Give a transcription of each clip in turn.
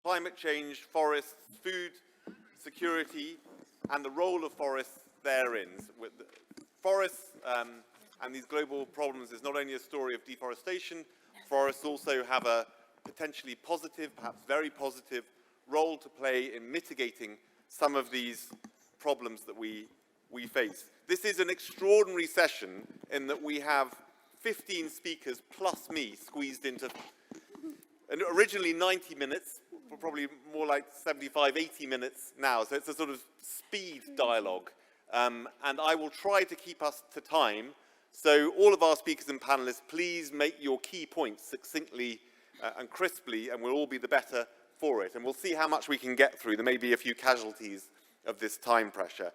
climate change, forests, food security, and the role of forests therein. Forests and these global problems is not only a story of deforestation, forests also have a potentially positive, perhaps very positive, role to play in mitigating some of these problems that we face. This is an extraordinary session in that we have 15 speakers plus me squeezed into originally 90 minutes, probably more like 75, 80 minutes now. So it's a sort of speed dialogue. And I will try to keep us to time. So all of our speakers and panelists, please make your key points succinctly and crisply, and we'll all be the better for it. And we'll see how much we can get through. There may be a few casualties of this time pressure.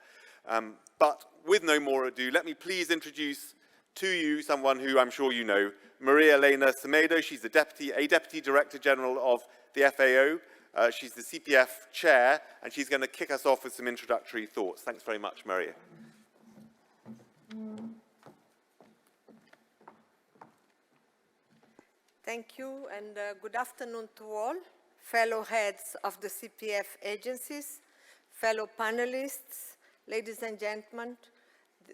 But with no more ado, let me please introduce to you someone who I'm sure you know, Maria Elena Semedo. She's the Deputy Director General of the FAO. She's the CPF Chair, and she's going to kick us off with some introductory thoughts. Thanks very much, Maria. Thank you, and good afternoon to all, fellow heads of the CPF agencies, fellow panelists, ladies and gentlemen,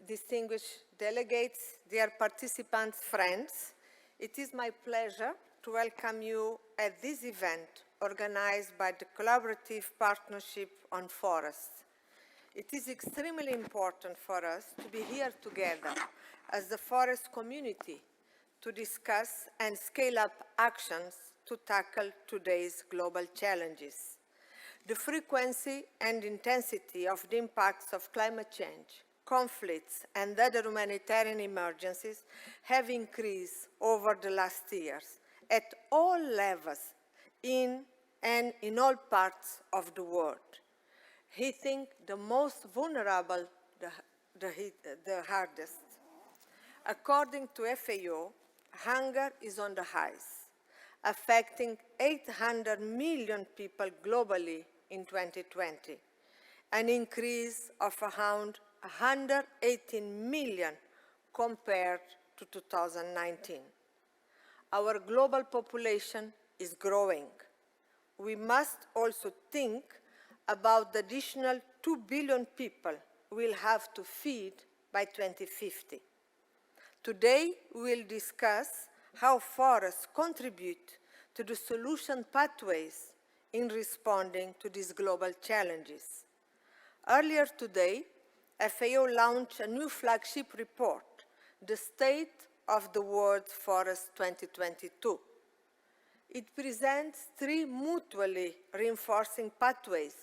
distinguished delegates, dear participants, friends. It is my pleasure to welcome you at this event organized by the Collaborative Partnership on Forests. It is extremely important for us to be here together as the forest community to discuss and scale up actions to tackle today's global challenges. The frequency and intensity of the impacts of climate change, conflicts, and other humanitarian emergencies have increased over the last years at all levels in all parts of the world, hitting the most vulnerable the hardest. According to FAO, hunger is on the rise, affecting 800 million people globally in 2020, an increase of around 118 million compared to 2019. Our global population is growing. We must also think about the additional 2 billion people we'll have to feed by 2050. Today, we'll discuss how forests contribute to the solution pathways in responding to these global challenges. Earlier today, FAO launched a new flagship report, The State of the World's Forest 2022. It presents 3 mutually reinforcing pathways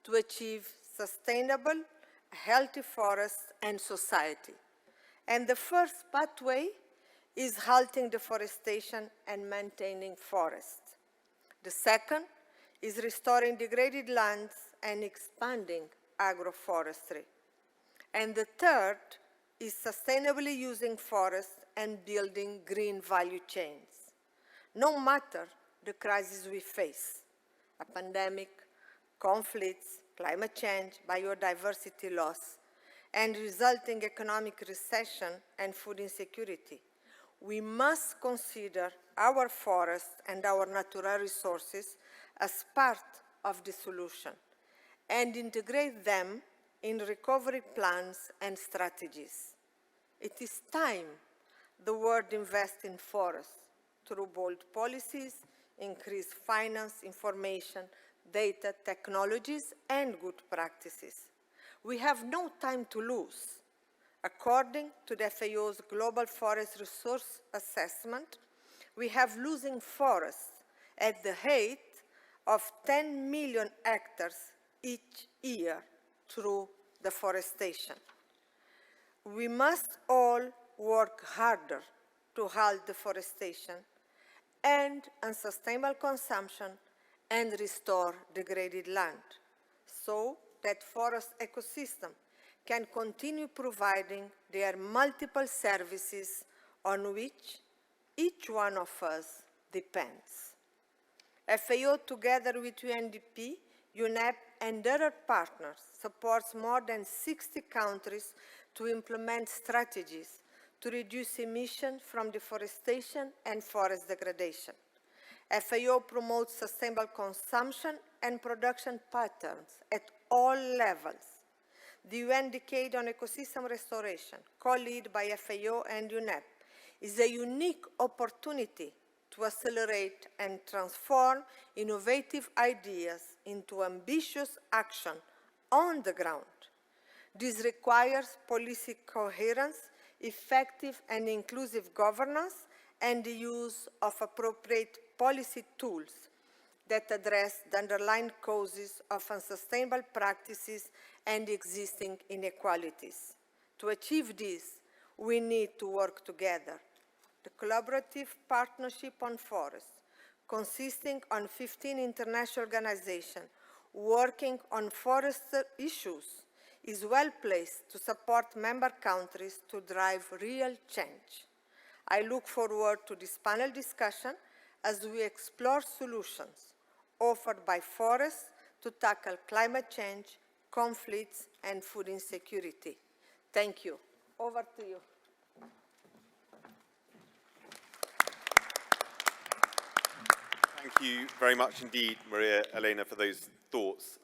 to achieve sustainable, healthy forests and society. And the first pathway is halting deforestation and maintaining forests. The second is restoring degraded lands and expanding agroforestry. And the third is sustainably using forests and building green value chains. No matter the crises we face, a pandemic, conflicts, climate change, biodiversity loss, and resulting economic recession and food insecurity, we must consider our forests and our natural resources as part of the solution and integrate them in recovery plans and strategies. It is time the world invests in forests through bold policies, increased finance, information, data, technologies, and good practices. We have no time to lose. According to the FAO's Global Forest Resource Assessment, we have losing forests at the rate of 10 million hectares each year through deforestation. We must all work harder to halt deforestation and unsustainable consumption and restore degraded land so that forest ecosystem can continue providing their multiple services on which each one of us depends. FAO, together with UNDP, UNEP, and other partners, supports more than 60 countries to implement strategies to reduce emissions from deforestation and forest degradation. FAO promotes sustainable consumption and production patterns at all levels. The UN Decade on Ecosystem Restoration, co-led by FAO and UNEP, is a unique opportunity to accelerate and transform innovative ideas into ambitious action on the ground. This requires policy coherence, effective and inclusive governance, and the use of appropriate policy tools that address the underlying causes of unsustainable practices and existing inequalities. To achieve this, we need to work together. The Collaborative Partnership on Forests, consisting of 15 international organizations working on forest issues, is well placed to support member countries to drive real change. I look forward to this panel discussion as we explore solutions offered by forests to tackle climate change, conflicts, and food insecurity. Thank you. Over to you. Thank you very much indeed, Maria Elena, for those thoughts.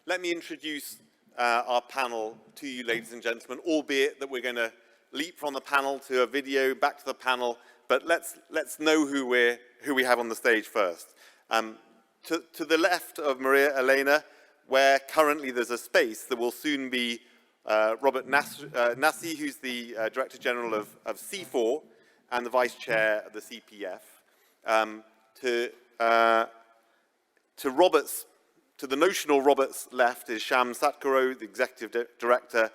Let me introduce our panel to you, ladies and gentlemen, albeit that we're going to leap from the panel to a video, back to the panel, but let's know who we have on the stage first. To the left of Maria Elena, where currently there's a space, there will soon be Robert Nassi, who's the Director General of C4 and the Vice Chair of the CPF. To the notional Robert's left is Sham Satkaro, the Executive Director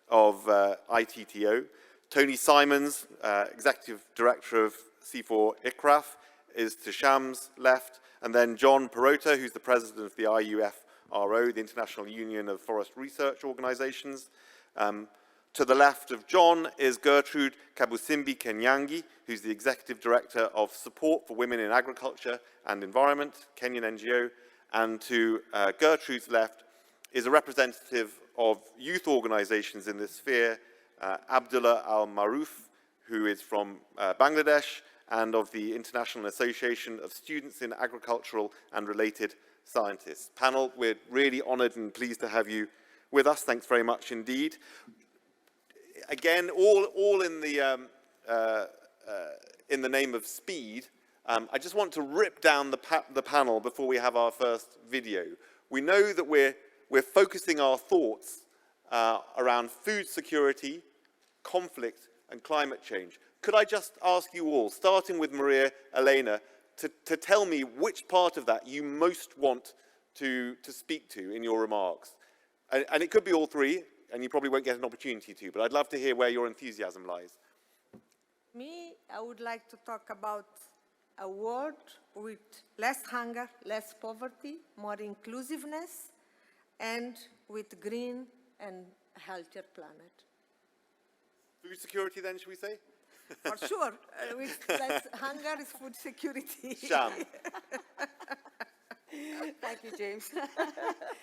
of ITTO. Tony Simons, Executive Director of C4 ICRAF, is to Sham's left. And then John Perota, who's the President of the IUFRO, the International Union of Forest Research Organizations. To the left of John is Gertrude Kabusimbi Kenyangi, who's the Executive Director of Support for Women in Agriculture and Environment, Kenyan NGO. And to Gertrude's left is a representative of youth organizations in this sphere, Abdullah Al-Maroof, who is from Bangladesh, and of the International Association of Students in Agricultural and Related Scientists. Panel, we're really honored and pleased to have you with us. Thanks very much indeed. Again, all in the name of speed. I just want to rip down the panel before we have our first video. We know that we're focusing our thoughts around food security, conflict, and climate change. Could I just ask you all, starting with Maria Elena, to tell me which part of that you most want to speak to in your remarks? And it could be all three, and you probably won't get an opportunity to, but I'd love to hear where your enthusiasm lies. Me, I would like to talk about a world with less hunger, less poverty, more inclusiveness, and with green and healthier planet. Food security then, should we say? For sure, with less hunger is food security. Sham. Thank you, James.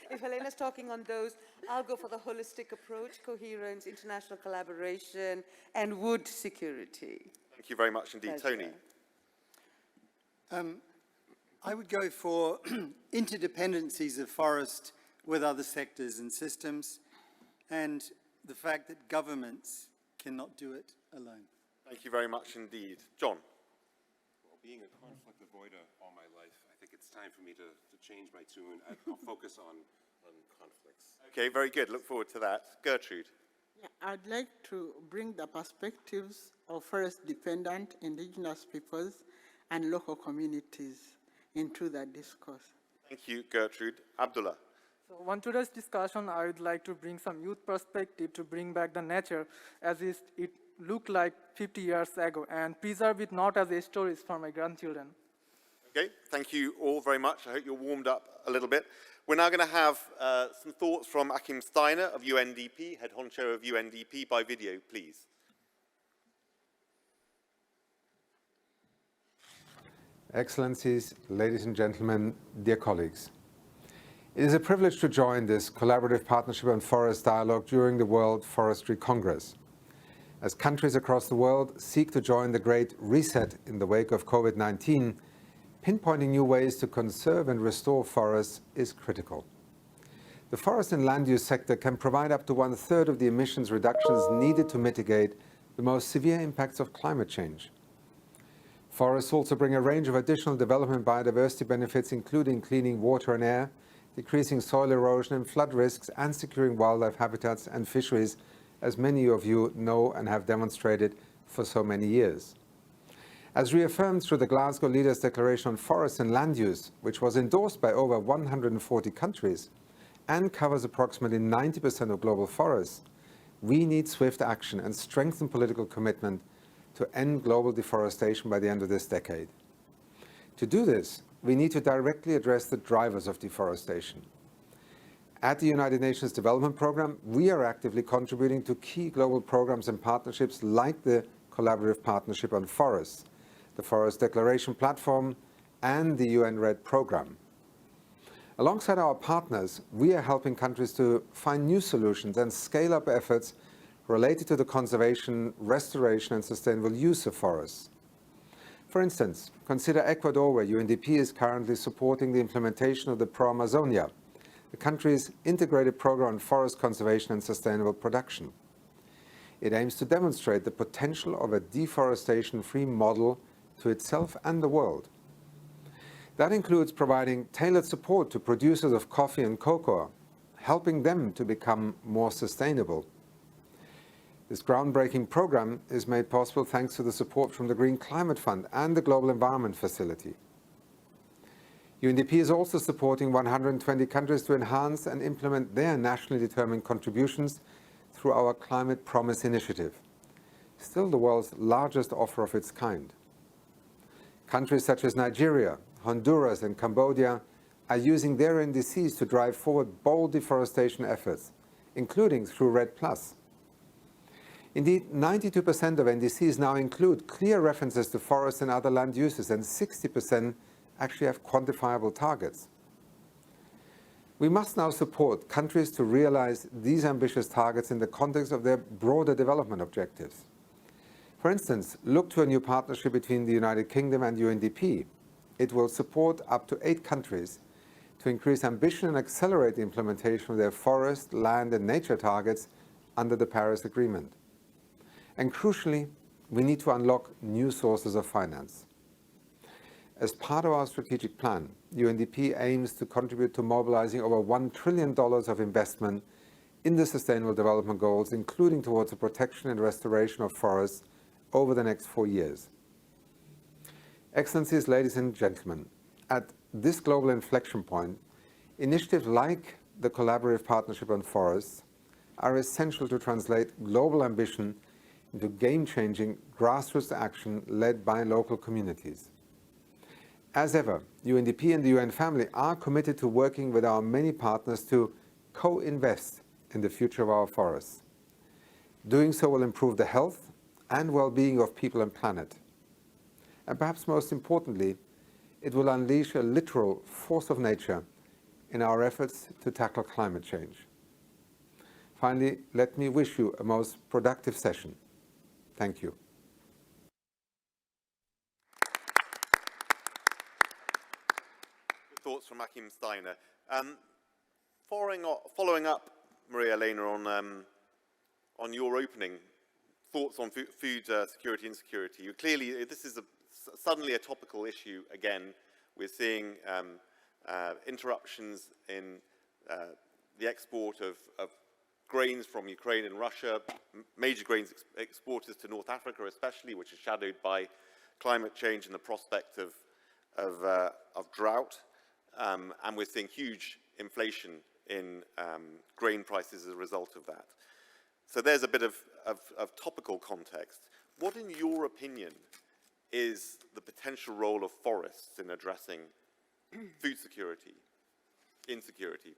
If Helena's talking on those, I'll go for the holistic approach, coherence, international collaboration, and wood security. Thank you very much indeed. Pleasure. Tony. I would go for interdependencies of forest with other sectors and systems, and the fact that governments cannot do it alone. Thank you very much indeed. John. Well, being a conflict avoider all my life, I think it's time for me to change my tune. I'll focus on conflicts. Okay, very good. Look forward to that. Gertrude. Yeah, I'd like to bring the perspectives of forest-dependent indigenous peoples and local communities into that discourse. Thank you, Gertrude. Abdullah. So on today's discussion, I would like to bring some youth perspective to bring back the nature as it looked like 50 years ago and preserve it not as a stories for my grandchildren. Okay, thank you all very much. I hope you're warmed up a little bit. We're now going to have some thoughts from Achim Steiner of UNDP, head honcho of UNDP, by video, please. Excellencies, ladies and gentlemen, dear colleagues. It is a privilege to join this collaborative partnership on forest dialogue during the World Forestry Congress. As countries across the world seek to join the Great Reset in the wake of COVID-19, pinpointing new ways to conserve and restore forests is critical. The forest and land use sector can provide up to 1/3 of the emissions reductions needed to mitigate the most severe impacts of climate change. Forests also bring a range of additional development biodiversity benefits, including cleaning water and air, decreasing soil erosion and flood risks, and securing wildlife habitats and fisheries, as many of you know and have demonstrated for so many years. As reaffirmed through the Glasgow Leaders' Declaration on Forests and Land Use, which was endorsed by over 140 countries and covers approximately 90% of global forests, we need swift action and strengthened political commitment to end global deforestation by the end of this decade. To do this, we need to directly address the drivers of deforestation. At the United Nations Development Programme, we are actively contributing to key global programs and partnerships like the Collaborative Partnership on Forests, the Forest Declaration Platform, and the UN REDD Programme. Alongside our partners, we are helping countries to find new solutions and scale up efforts related to the conservation, restoration, and sustainable use of forests. For instance, consider Ecuador, where UNDP is currently supporting the implementation of the Pro Amazonia, the country's integrated program on forest conservation and sustainable production. It aims to demonstrate the potential of a deforestation-free model to itself and the world. That includes providing tailored support to producers of coffee and cocoa, helping them to become more sustainable. This groundbreaking program is made possible thanks to the support from the Green Climate Fund and the Global Environment Facility. UNDP is also supporting 120 countries to enhance and implement their nationally determined contributions through our Climate Promise initiative, still the world's largest offer of its kind. Countries such as Nigeria, Honduras, and Cambodia are using their NDCs to drive forward bold deforestation efforts, including through REDD+. Indeed, 92% of NDCs now include clear references to forests and other land uses, and 60% actually have quantifiable targets. We must now support countries to realize these ambitious targets in the context of their broader development objectives. For instance, look to a new partnership between the United Kingdom and UNDP. It will support up to 8 countries to increase ambition and accelerate the implementation of their forest, land, and nature targets under the Paris Agreement. And crucially, we need to unlock new sources of finance. As part of our strategic plan, UNDP aims to contribute to mobilizing over $1 trillion of investment in the Sustainable Development Goals, including towards the protection and restoration of forests over the next 4 years. Excellencies, ladies and gentlemen, at this global inflection point, initiatives like the Collaborative Partnership on Forests are essential to translate global ambition into game-changing grassroots action led by local communities. As ever, UNDP and the UN family are committed to working with our many partners to co-invest in the future of our forests. Doing so will improve the health and well-being of people and planet. And perhaps most importantly, it will unleash a literal force of nature in our efforts to tackle climate change. Finally, let me wish you a most productive session. Thank you. Thoughts from Achim Steiner. Following up, Maria Elena, on your opening, thoughts on food security, insecurity. Clearly, this is suddenly a topical issue again. We're seeing interruptions in the export of grains from Ukraine and Russia, major grains exporters to North Africa especially, which is shadowed by climate change and the prospect of drought. And we're seeing huge inflation in grain prices as a result of that. So there's a bit of topical context. What, in your opinion, is the potential role of forests in addressing food security, insecurity?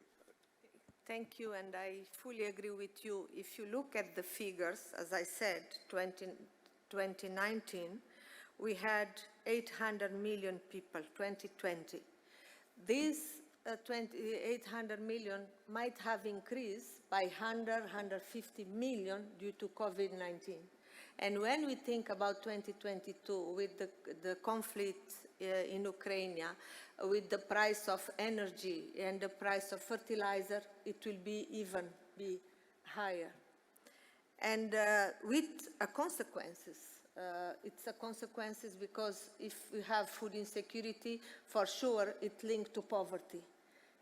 Thank you, and I fully agree with you. If you look at the figures, as I said, 2019, we had 800 million people, 2020. These 800 million might have increased by 150 million due to COVID-19. And when we think about 2022, with the conflict in Ukraine, with the price of energy and the price of fertilizer, it will be higher. And with consequences. It's a consequences because if we have food insecurity, for sure it linked to poverty.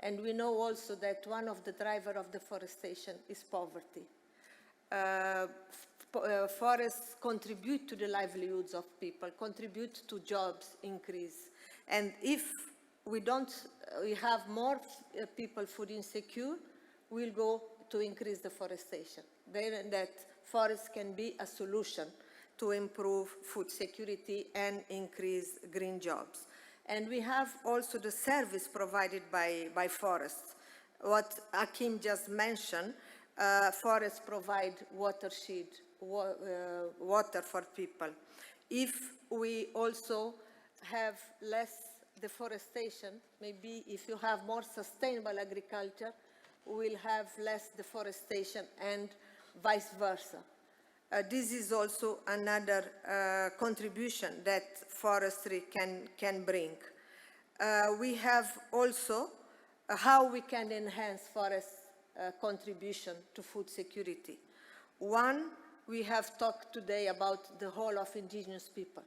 And we know also that one of the drivers of deforestation is poverty. Forests contribute to the livelihoods of people, contribute to jobs increase. And if we have more people food insecure, we'll go to increase deforestation. Then that forests can be a solution to improve food security and increase green jobs. And we have also the service provided by forests. What Akim just mentioned, forests provide water for people. If we also have less deforestation, maybe if you have more sustainable agriculture, we'll have less deforestation and vice versa. This is also another contribution that forestry can bring. We have also how we can enhance forest contribution to food security. One, we have talked today about the whole of indigenous people.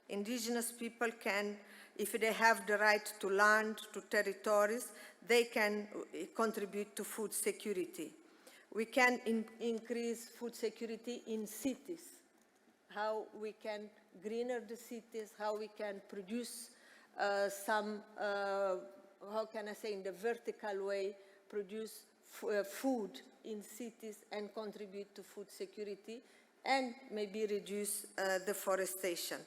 Indigenous people can, if they have the right to land, to territories, they can contribute to food security. We can increase food security in cities, how we can greener the cities, how we can produce how can I say, in the vertical way, produce food in cities and contribute to food security and maybe reduce deforestation.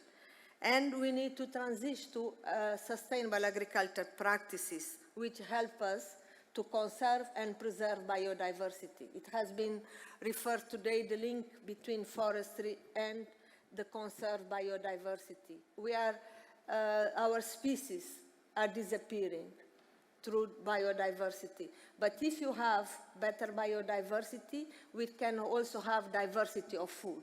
And we need to transition to sustainable agriculture practices which help us to conserve and preserve biodiversity. It has been referred today, the link between forestry and the conserved biodiversity. Our species are disappearing through biodiversity. But if you have better biodiversity, we can also have diversity of food.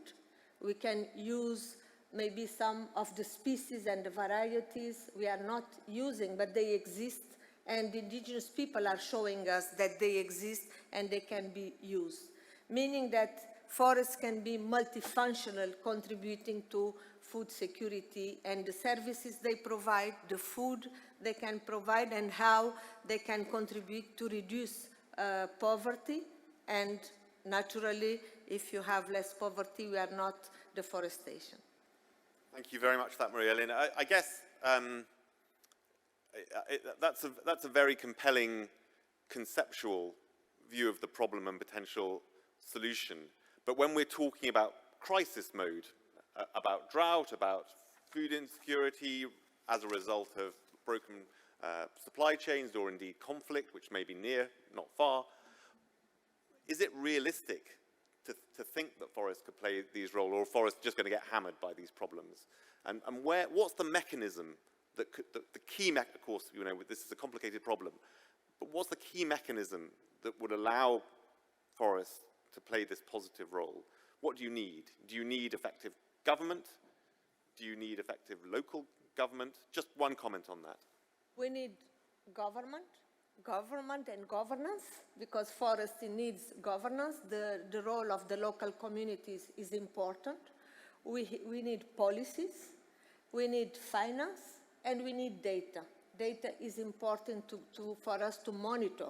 We can use maybe some of the species and the varieties we are not using, but they exist, and indigenous people are showing us that they exist and they can be used. Meaning that forests can be multifunctional, contributing to food security and the services they provide, the food they can provide, and how they can contribute to reduce poverty. And naturally, if you have less poverty, we are not deforestation. Thank you very much for that, Maria Elena. I guess that's a very compelling conceptual view of the problem and potential solution. But when we're talking about crisis mode, about drought, about food insecurity as a result of broken supply chains or indeed conflict, which may be near, not far, is it realistic to think that forests could play these roles, or are forests just going to get hammered by these problems? And what's the mechanism that could, the key, of course, you know, this is a complicated problem, but what's the key mechanism that would allow forests to play this positive role? What do you need? Do you need effective government? Do you need effective local government? Just one comment on that. We need government and governance, because forestry needs governance. The role of the local communities is important. We need policies, we need finance, and we need data. Data is important for us to monitor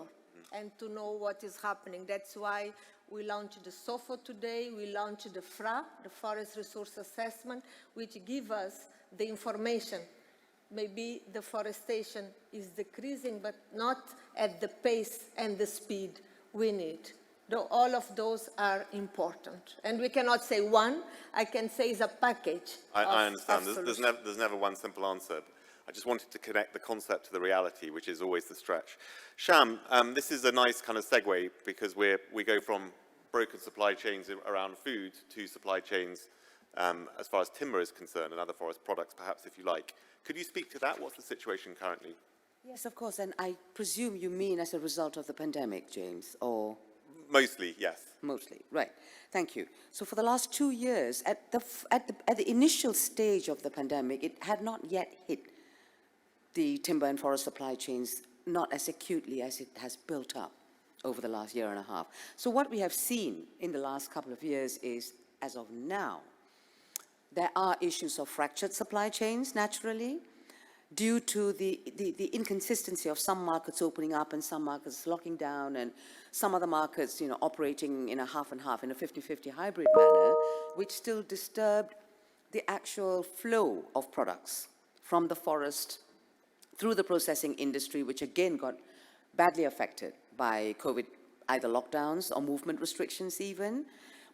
and to know what is happening. That's why we launched the SOFO today. We launched the FRA, the Forest Resource Assessment, which give us the information. Maybe deforestation is decreasing, but not at the pace and the speed we need. Though all of those are important. And we cannot say one, I can say it's a package. I understand. There's never one simple answer. I just wanted to connect the concept to the reality, which is always the stretch. Sham, this is a nice kind of segue, because we go from broken supply chains around food to supply chains as far as timber is concerned and other forest products, perhaps, if you like. Could you speak to that? What's the situation currently? Yes, of course, and I presume you mean as a result of the pandemic, James, or? Mostly, yes. Mostly, right. Thank you. So for the last 2 years, at the initial stage of the pandemic, it had not yet hit the timber and forest supply chains, not as acutely as it has built up over the last year and a half. So what we have seen in the last couple of years is, as of now, there are issues of fractured supply chains, naturally, due to the inconsistency of some markets opening up and some markets locking down, and some other markets, operating in a half and half, in a 50-50 hybrid manner, which still disturbed the actual flow of products from the forest through the processing industry, which again got badly affected by COVID, either lockdowns or movement restrictions even.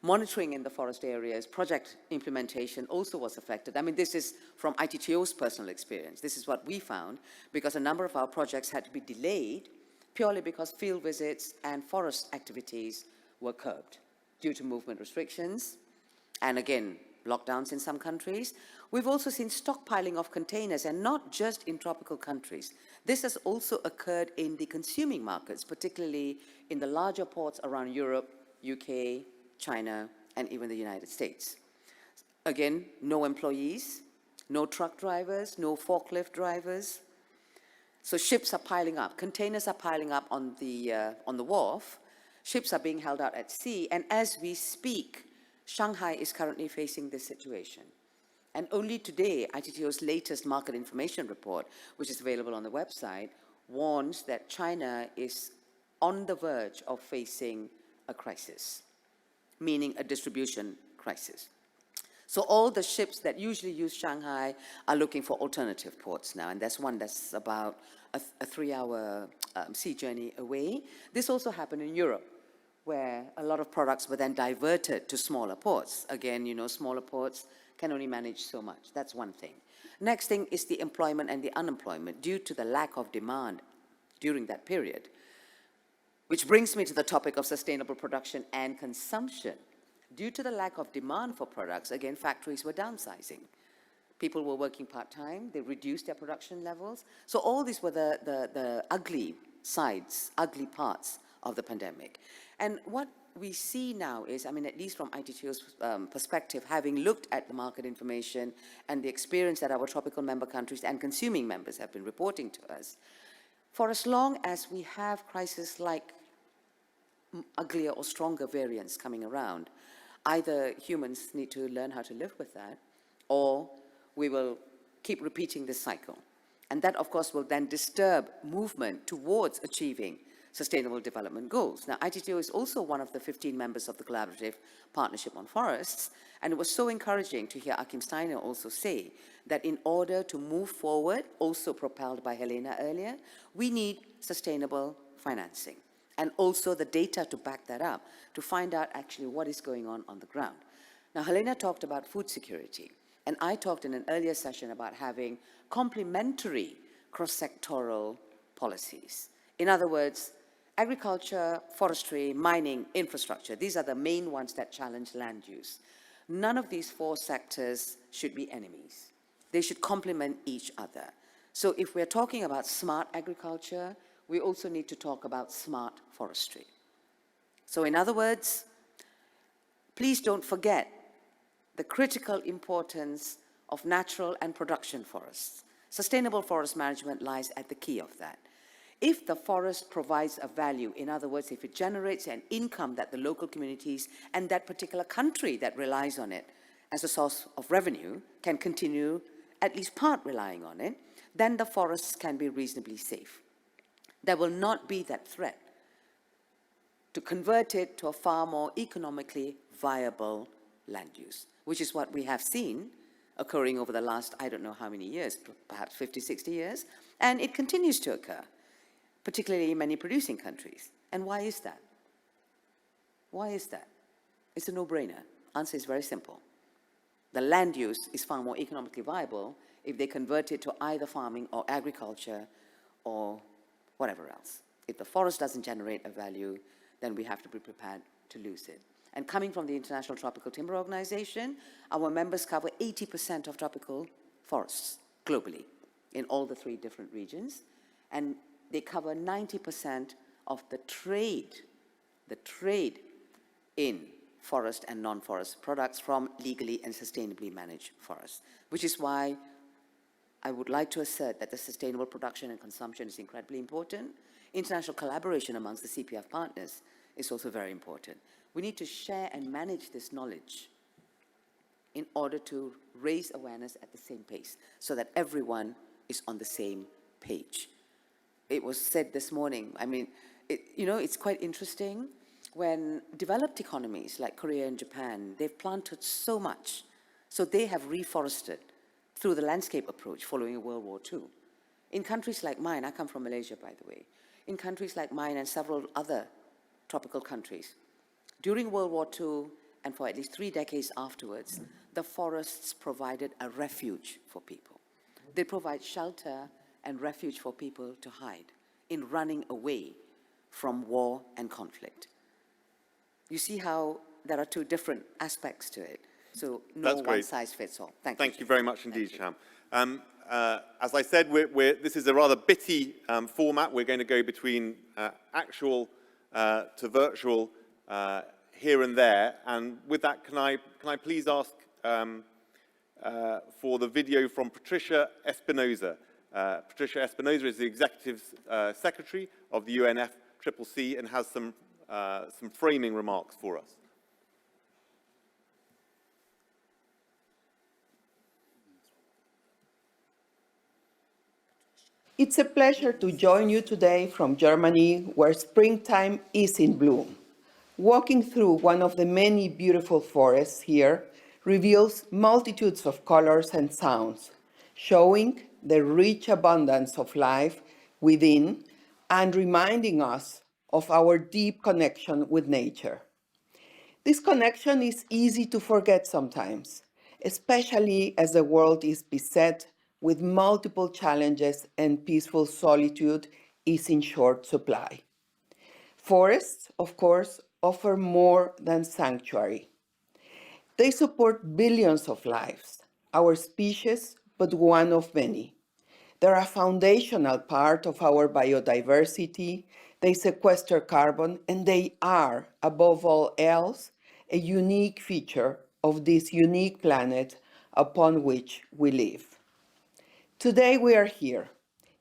Monitoring in the forest areas, project implementation also was affected. I mean, this is from ITTO's personal experience. This is what we found, because a number of our projects had to be delayed purely because field visits and forest activities were curbed due to movement restrictions and, again, lockdowns in some countries. We've also seen stockpiling of containers, and not just in tropical countries. This has also occurred in the consuming markets, particularly in the larger ports around Europe, UK, China, and even the United States. Again, no employees, no truck drivers, no forklift drivers. So ships are piling up, containers are piling up on the wharf, ships are being held out at sea, and as we speak, Shanghai is currently facing this situation. And only today, ITTO's latest market information report, which is available on the website, warns that China is on the verge of facing a crisis, meaning a distribution crisis. So all the ships that usually use Shanghai are looking for alternative ports now, and there's one that's about a 3-hour sea journey away. This also happened in Europe, where a lot of products were then diverted to smaller ports. Again, smaller ports can only manage so much. That's one thing. Next thing is the employment and the unemployment due to the lack of demand during that period. Which brings me to the topic of sustainable production and consumption. Due to the lack of demand for products, again, factories were downsizing. People were working part-time, they reduced their production levels. So all these were the ugly sides, ugly parts of the pandemic. And what we see now is, at least from ITTO's perspective, having looked at the market information and the experience that our tropical member countries and consuming members have been reporting to us, for as long as we have crises like uglier or stronger variants coming around, either humans need to learn how to live with that, or we will keep repeating this cycle. And that, of course, will then disturb movement towards achieving Sustainable Development Goals. Now, ITTO is also one of the 15 members of the Collaborative Partnership on Forests, and it was so encouraging to hear Achim Steiner also say that in order to move forward, also propelled by Helena earlier, we need sustainable financing, and also the data to back that up, to find out actually what is going on the ground. Now, Helena talked about food security, and I talked in an earlier session about having complementary cross-sectoral policies. In other words, agriculture, forestry, mining, infrastructure, these are the main ones that challenge land use. None of these 4 sectors should be enemies. They should complement each other. So if we're talking about smart agriculture, we also need to talk about smart forestry. So in other words, please don't forget the critical importance of natural and production forests. Sustainable forest management lies at the key of that. If the forest provides a value, in other words, if it generates an income that the local communities and that particular country that relies on it as a source of revenue can continue, at least part relying on it, then the forests can be reasonably safe. There will not be that threat to convert it to a far more economically viable land use, which is what we have seen occurring over the last, I don't know how many years, perhaps 50, 60 years, and it continues to occur, particularly in many producing countries. And why is that? Why is that? It's a no-brainer. Answer is very simple. The land use is far more economically viable if they convert it to either farming or agriculture or whatever else. If the forest doesn't generate a value, then we have to be prepared to lose it. And coming from the International Tropical Timber Organization, our members cover 80% of tropical forests globally in all the 3 different regions. And they cover 90% of the trade the trade in forest and non-forest products from legally and sustainably managed forests, which is why I would like to assert that the sustainable production and consumption is incredibly important. International collaboration amongst the CPF partners is also very important. We need to share and manage this knowledge in order to raise awareness at the same pace so that everyone is on the same page. It was said this morning, I mean, it's quite interesting when developed economies like Korea and Japan, they've planted so much, so they have reforested through the landscape approach following World War II. In countries like mine, I come from Malaysia, by the way, in countries like mine and several other tropical countries, during World War II and for at least 3 decades afterwards, the forests provided a refuge for people. They provide shelter and refuge for people to hide in running away from war and conflict. You see how there are two different aspects to it. So no That's great. one size fits all. Thank you. Thank you very much indeed, Sham. As I said, this is a rather bitty format. We're going to go between actual to virtual here and there. And with that, can I please ask for the video from Patricia Espinosa. Patricia Espinosa is the Executive Secretary of the UNFCCC and has some framing remarks for us. It's a pleasure to join you today from Germany, where springtime is in bloom. Walking through one of the many beautiful forests here reveals multitudes of colors and sounds, showing the rich abundance of life within and reminding us of our deep connection with nature. This connection is easy to forget sometimes, especially as the world is beset with multiple challenges and peaceful solitude is in short supply. Forests, of course, offer more than sanctuary. They support billions of lives, our species, but one of many. They're a foundational part of our biodiversity, they sequester carbon, and they are, above all else, a unique feature of this unique planet upon which we live. Today we are here,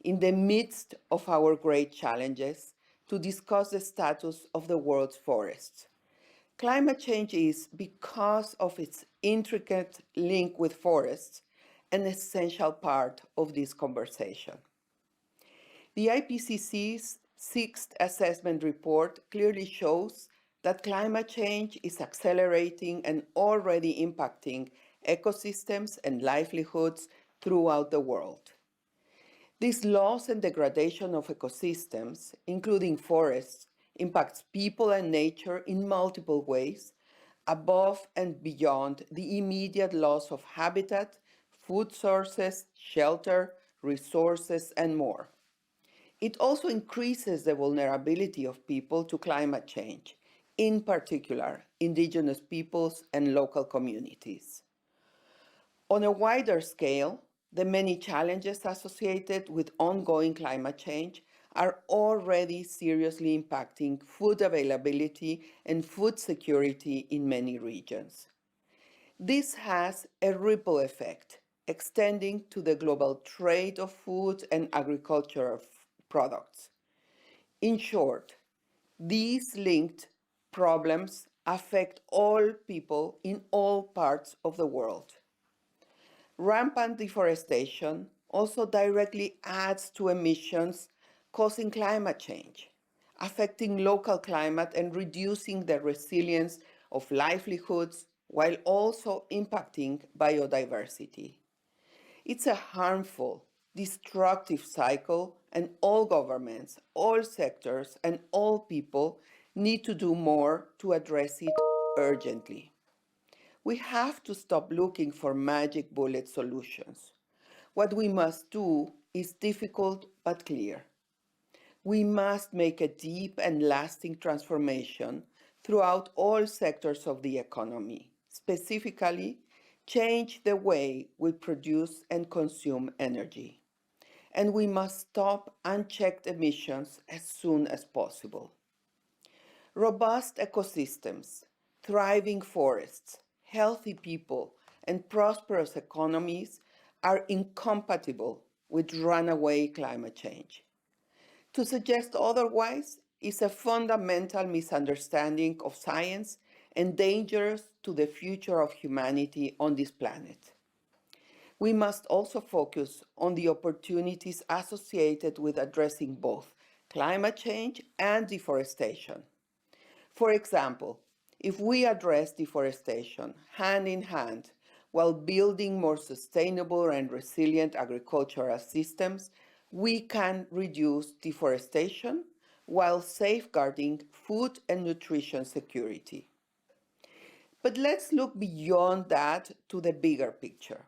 in the midst of our great challenges, to discuss the status of the world's forests. Climate change is, because of its intricate link with forests, an essential part of this conversation. The IPCC's sixth assessment report clearly shows that climate change is accelerating and already impacting ecosystems and livelihoods throughout the world. This loss and degradation of ecosystems, including forests, impacts people and nature in multiple ways, above and beyond the immediate loss of habitat, food sources, shelter, resources, and more. It also increases the vulnerability of people to climate change, in particular, indigenous peoples and local communities. On a wider scale, the many challenges associated with ongoing climate change are already seriously impacting food availability and food security in many regions. This has a ripple effect, extending to the global trade of food and agricultural products. In short, these linked problems affect all people in all parts of the world. Rampant deforestation also directly adds to emissions, causing climate change, affecting local climate and reducing the resilience of livelihoods while also impacting biodiversity. It's a harmful, destructive cycle, and all governments, all sectors, and all people need to do more to address it urgently. We have to stop looking for magic bullet solutions. What we must do is difficult but clear. We must make a deep and lasting transformation throughout all sectors of the economy, specifically change the way we produce and consume energy. And we must stop unchecked emissions as soon as possible. Robust ecosystems, thriving forests, healthy people, and prosperous economies are incompatible with runaway climate change. To suggest otherwise is a fundamental misunderstanding of science and dangerous to the future of humanity on this planet. We must also focus on the opportunities associated with addressing both climate change and deforestation. For example, if we address deforestation hand in hand while building more sustainable and resilient agricultural systems, we can reduce deforestation while safeguarding food and nutrition security. But let's look beyond that to the bigger picture.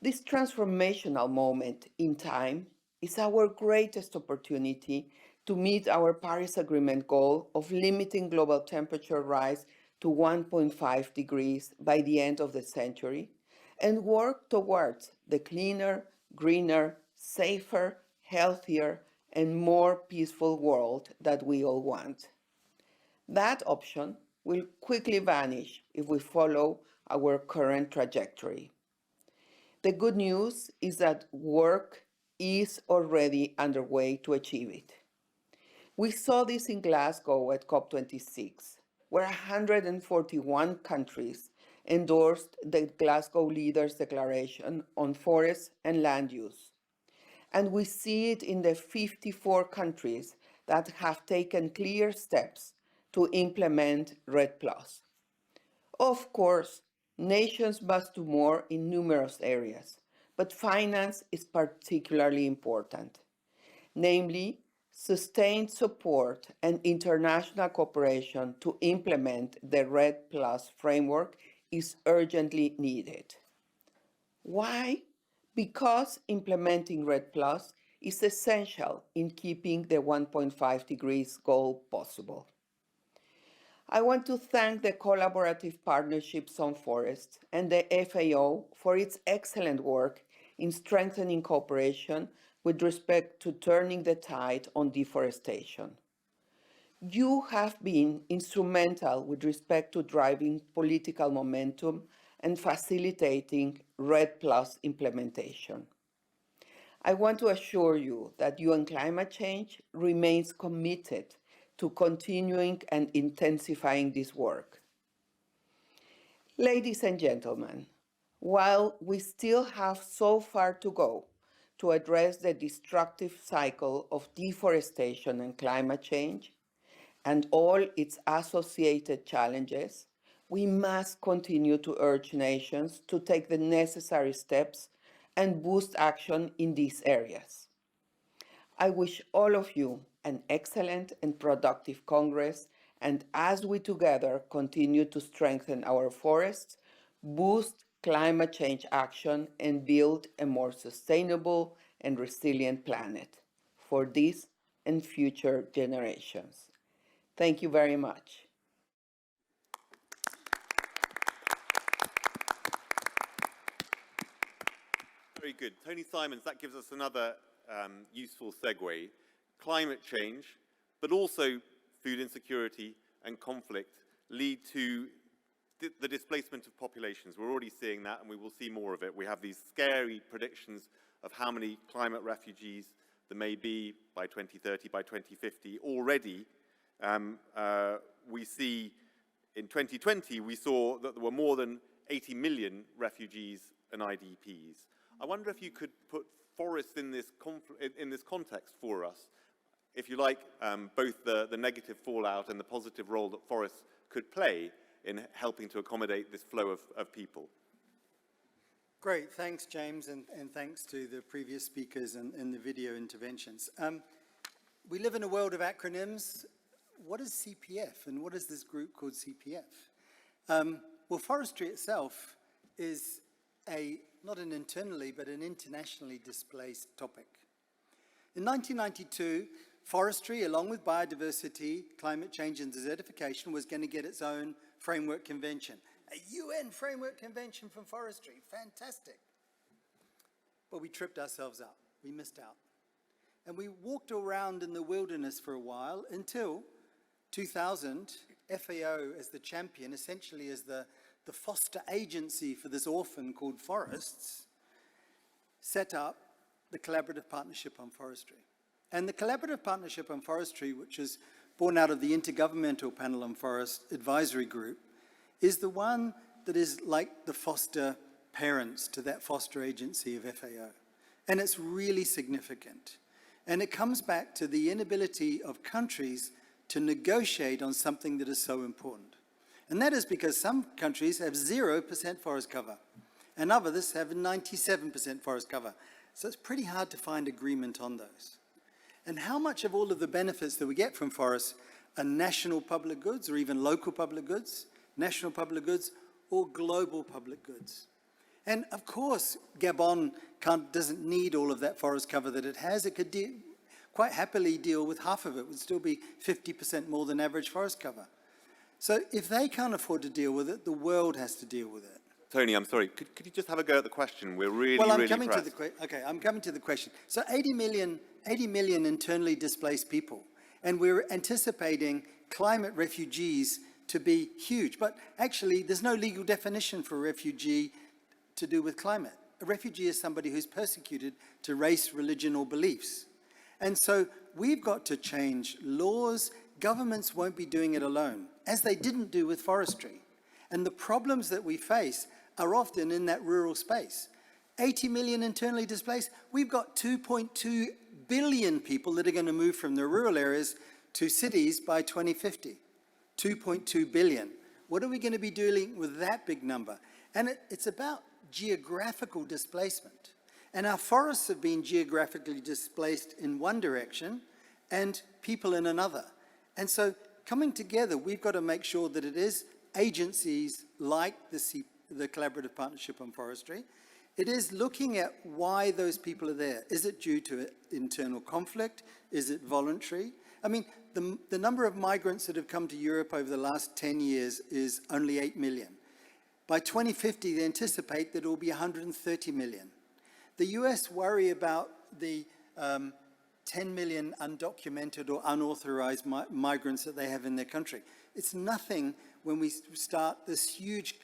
This transformational moment in time is our greatest opportunity to meet our Paris Agreement goal of limiting global temperature rise to 1.5 degrees by the end of the century and work towards the cleaner, greener, safer, healthier, and more peaceful world that we all want. That option will quickly vanish if we follow our current trajectory. The good news is that work is already underway to achieve it. We saw this in Glasgow at COP26, where 141 countries endorsed the Glasgow Leaders' Declaration on Forests and Land Use. And we see it in the 54 countries that have taken clear steps to implement REDD+. Of course, nations must do more in numerous areas, but finance is particularly important. Namely, sustained support and international cooperation to implement the REDD+ framework is urgently needed. Why? Because implementing REDD+ is essential in keeping the 1.5 degrees goal possible. I want to thank the Collaborative Partnerships on Forests and the FAO for its excellent work in strengthening cooperation with respect to turning the tide on deforestation. You have been instrumental with respect to driving political momentum and facilitating REDD+ implementation. I want to assure you that UN Climate Change remains committed to continuing and intensifying this work. Ladies and gentlemen, while we still have so far to go to address the destructive cycle of deforestation and climate change and all its associated challenges, we must continue to urge nations to take the necessary steps and boost action in these areas. I wish all of you an excellent and productive Congress, and as we together continue to strengthen our forests, boost climate change action, and build a more sustainable and resilient planet for this and future generations. Thank you very much. Very good. Tony Simons, that gives us another useful segue. Climate change, but also food insecurity and conflict lead to the displacement of populations. We're already seeing that, and we will see more of it. We have these scary predictions of how many climate refugees there may be by 2030, by 2050. Already, we see in 2020, we saw that there were more than 80 million refugees and IDPs. I wonder if you could put forests in this context for us, if you like, both the negative fallout and the positive role that forests could play in helping to accommodate this flow of people. Great, thanks James, and thanks to the previous speakers and the video interventions. We live in a world of acronyms. What is CPF, and what is this group called CPF? Well, forestry itself is not an internally, but an internationally displaced topic. In 1992, forestry, along with biodiversity, climate change, and desertification, was going to get its own framework convention. A UN framework convention for forestry, fantastic. But we tripped ourselves up, we missed out. And we walked around in the wilderness for a while until 2000, FAO as the champion, essentially as the foster agency for this orphan called forests, set up the Collaborative Partnership on Forestry. And the Collaborative Partnership on Forestry, which is born out of the Intergovernmental Panel on Forest Advisory Group, is the one that is like the foster parents to that foster agency of FAO. And it's really significant. And it comes back to the inability of countries to negotiate on something that is so important. And that is because some countries have 0% forest cover, and others have 97% forest cover. So it's pretty hard to find agreement on those. And how much of all of the benefits that we get from forests are national public goods or even local public goods, national public goods, or global public goods? And of course, Gabon doesn't need all of that forest cover that it has. It could quite happily deal with half of it. It would still be 50% more than average forest cover. So if they can't afford to deal with it, the world has to deal with it. Tony, I'm sorry, could you just have a go at the question? We're really, Well, I'm really coming pressed. I'm coming to the question. So 80 million internally displaced people, and we're anticipating climate refugees to be huge. But actually, there's no legal definition for a refugee to do with climate. A refugee is somebody who's persecuted to race, religion, or beliefs. And so we've got to change laws. Governments won't be doing it alone, as they didn't do with forestry. And the problems that we face are often in that rural space. 80 million internally displaced, we've got 2.2 billion people that are going to move from the rural areas to cities by 2050. 2.2 billion. What are we going to be doing with that big number? And it's about geographical displacement. And our forests have been geographically displaced in one direction and people in another. And so coming together, we've got to make sure that it is agencies like the Collaborative Partnership on Forestry. It is looking at why those people are there. Is it due to internal conflict? Is it voluntary? I mean, the number of migrants that have come to Europe over the last 10 years is only 8 million. By 2050, they anticipate that it will be 130 million. The US worry about the 10 million undocumented or unauthorized migrants that they have in their country. It's nothing when we start this huge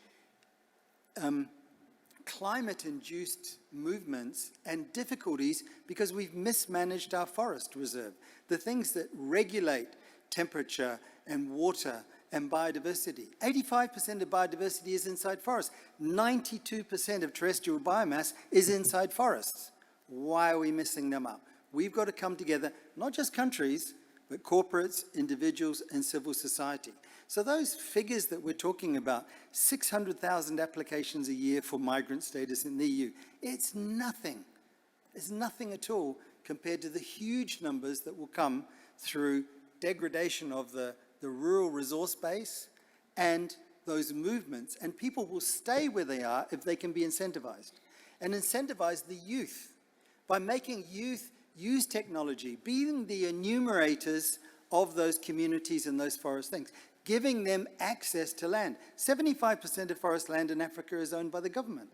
climate-induced movements and difficulties because we've mismanaged our forest reserve. The things that regulate temperature and water and biodiversity. 85% of biodiversity is inside forests. 92% of terrestrial biomass is inside forests. Why are we missing them up? We've got to come together, not just countries, but corporates, individuals, and civil society. So those figures that we're talking about, 600,000 applications a year for migrant status in the EU, it's nothing. It's nothing at all compared to the huge numbers that will come through degradation of the rural resource base and those movements. And people will stay where they are if they can be incentivized. And incentivize the youth by making youth use technology, being the enumerators of those communities and those forest things, giving them access to land. 75% of forest land in Africa is owned by the government.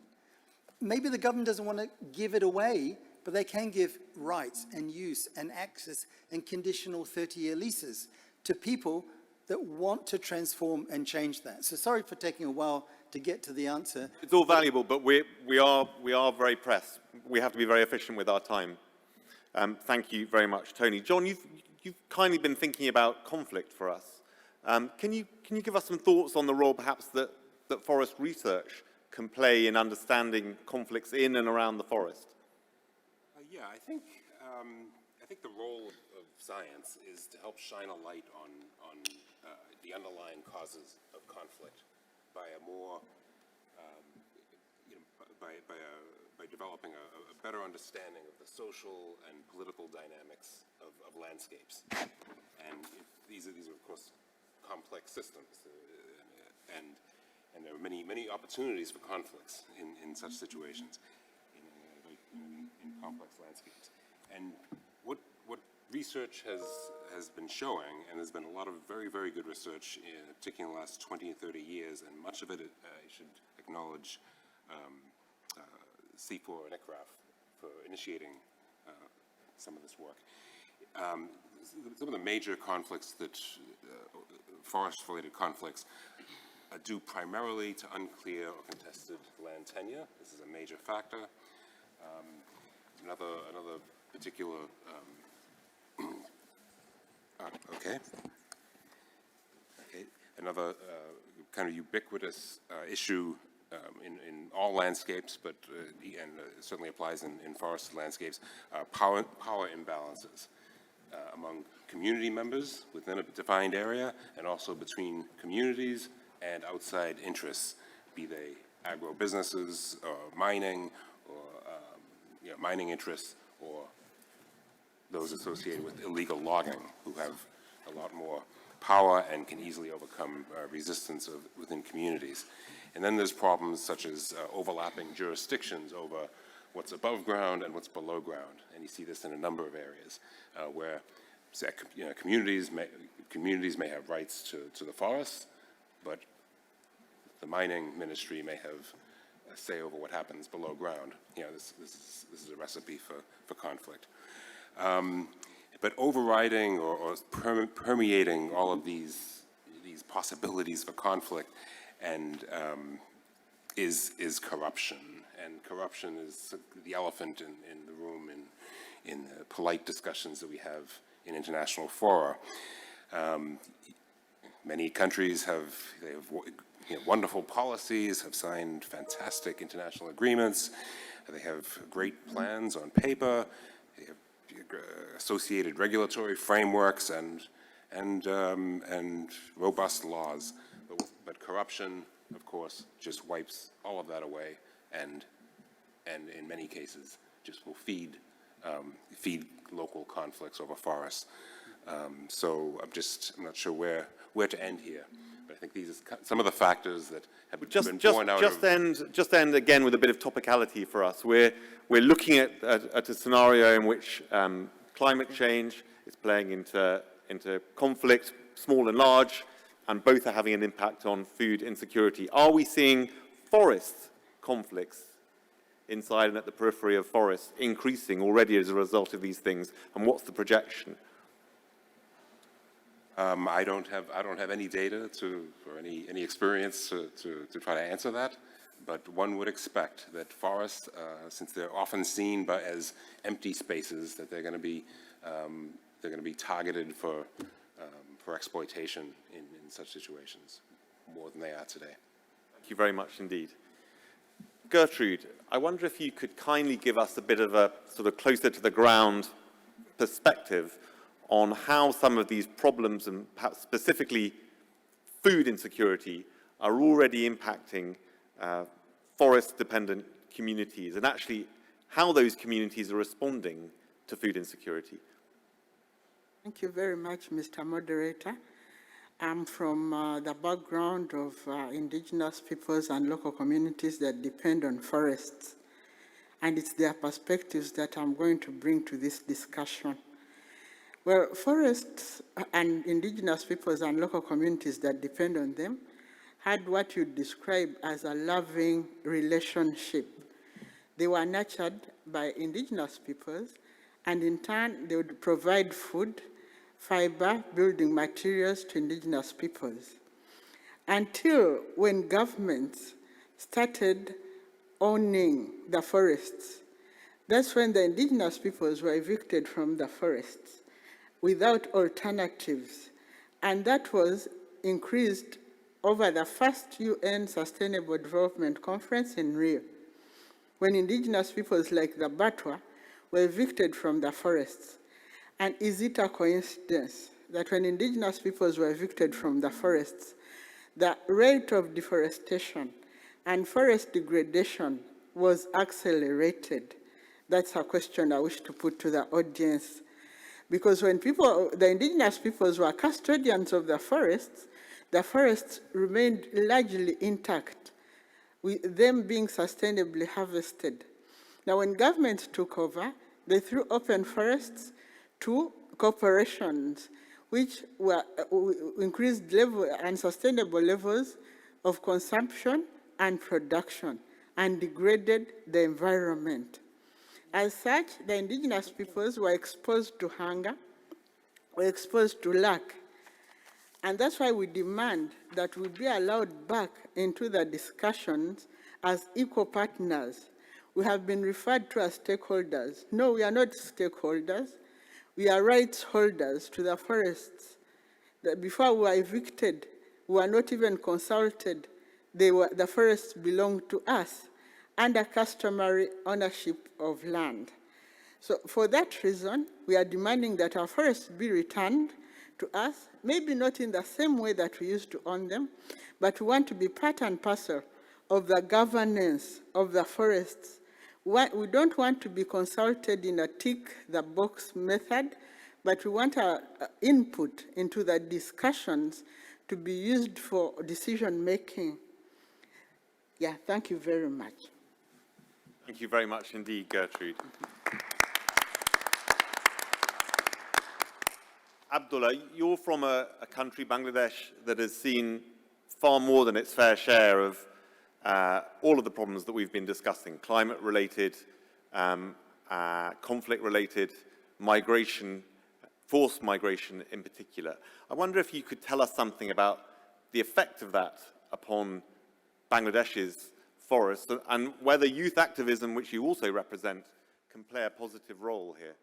Maybe the government doesn't want to give it away, but they can give rights and use and access and conditional 30-year leases to people that want to transform and change that. So sorry for taking a while to get to the answer. It's all valuable, but we are very pressed. We have to be very efficient with our time. Thank you very much, Tony. John, you've kindly been thinking about conflict for us. Can you give us some thoughts on the role, perhaps, that forest research can play in understanding conflicts in and around the forest? Yeah, I think the role of science is to help shine a light on the underlying causes of conflict by a more, by developing a better understanding of the social and political dynamics of landscapes. And these are of course complex systems, and there are many opportunities for conflicts in such situations in complex landscapes. And what research has been showing, and there's been a lot of very good research, particularly in the last 20 and 30 years, and much of it I should acknowledge C4 and ICRAF for initiating some of this work. some of the major conflicts that, forest-related conflicts, are due primarily to unclear or contested land tenure. This is a major factor. Another particular, another kind of ubiquitous issue in all landscapes, but certainly applies in forested landscapes, power imbalances among community members within a defined area, and also between communities and outside interests, be they agro-businesses or mining, or mining interests, or those associated with illegal logging, who have a lot more power and can easily overcome resistance within communities. And then there's problems such as overlapping jurisdictions over what's above ground and what's below ground. And you see this in a number of areas where communities may have rights to the forests, but the mining ministry may have a say over what happens below ground. This is a recipe for conflict. But overriding or permeating all of these possibilities for conflict is corruption. And corruption is the elephant in the room in the polite discussions that we have in international fora. Many countries have wonderful policies, have signed fantastic international agreements. They have great plans on paper. They have associated regulatory frameworks and robust laws. But corruption, of course, just wipes all of that away, and in many cases just will feed local conflicts over forests. So I'm not sure where to end here, but I think these are some of the factors that have been born out of... Just end again with a bit of topicality for us. We're looking at a scenario in which climate change is playing into conflict, small and large, and both are having an impact on food insecurity. Are we seeing forest conflicts inside and at the periphery of forests increasing already as a result of these things? And what's the projection? I don't have any data or any experience to try to answer that, but one would expect that forests, since they're often seen as empty spaces, that they're going to be targeted for exploitation in such situations more than they are today. Thank you very much indeed. Gertrude, I wonder if you could kindly give us a bit of a sort of closer to the ground perspective on how some of these problems, and perhaps specifically food insecurity, are already impacting forest-dependent communities, and actually how those communities are responding to food insecurity. Thank you very much, Mr. Moderator. I'm from the background of indigenous peoples and local communities that depend on forests, and it's their perspectives that I'm going to bring to this discussion. Well, forests and indigenous peoples and local communities that depend on them had what you describe as a loving relationship. They were nurtured by indigenous peoples, and in turn, they would provide food, fiber, building materials to indigenous peoples. Until when governments started owning the forests, that's when the indigenous peoples were evicted from the forests without alternatives. And that was increased over the first UN Sustainable Development Conference in Rio, when indigenous peoples like the Batwa were evicted from the forests. And is it a coincidence that when indigenous peoples were evicted from the forests, the rate of deforestation and forest degradation was accelerated? That's a question I wish to put to the audience. Because when the indigenous peoples were custodians of the forests remained largely intact, with them being sustainably harvested. Now, when governments took over, they threw open forests to corporations, which were increased unsustainable levels of consumption and production, and degraded the environment. As such, the indigenous peoples were exposed to hunger, or exposed to lack. And that's why we demand that we be allowed back into the discussions as equal partners. We have been referred to as stakeholders. No, we are not stakeholders. We are rights holders to the forests. That before we were evicted, we were not even consulted. The forests belonged to us under customary ownership of land. So for that reason, we are demanding that our forests be returned to us, maybe not in the same way that we used to own them, but we want to be part and parcel of the governance of the forests. We don't want to be consulted in a tick-the-box method, but we want our input into the discussions to be used for decision-making. Yeah, thank you very much. Thank you very much indeed, Gertrude. Abdullah, you're from a country, Bangladesh, that has seen far more than its fair share of all of the problems that we've been discussing, climate-related, conflict-related, migration, forced migration in particular. I wonder if you could tell us something about the effect of that upon Bangladesh's forests and whether youth activism, which you also represent, can play a positive role here.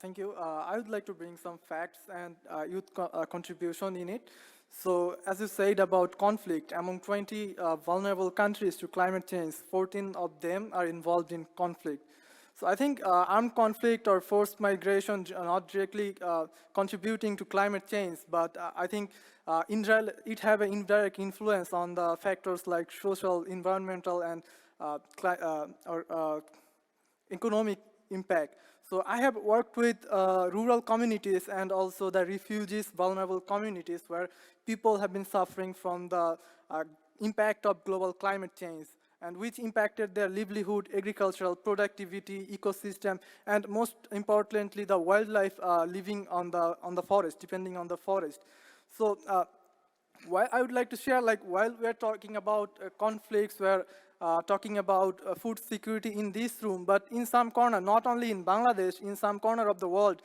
Thank you. I would like to bring some facts and youth contribution in it. So, as you said about conflict, among 20 vulnerable countries to climate change, 14 of them are involved in conflict. So, I think armed conflict or forced migration are not directly contributing to climate change, but I think it have an indirect influence on the factors like social, environmental, and economic impact. So I have worked with rural communities and also the refugees, vulnerable communities where people have been suffering from the impact of global climate change and which impacted their livelihood, agricultural productivity, ecosystem, and most importantly, the wildlife living on the forest, depending on the forest. So I would like to share, like, while we're talking about conflicts, we're talking about food security in this room, but in some corner, not only in Bangladesh, in some corner of the world,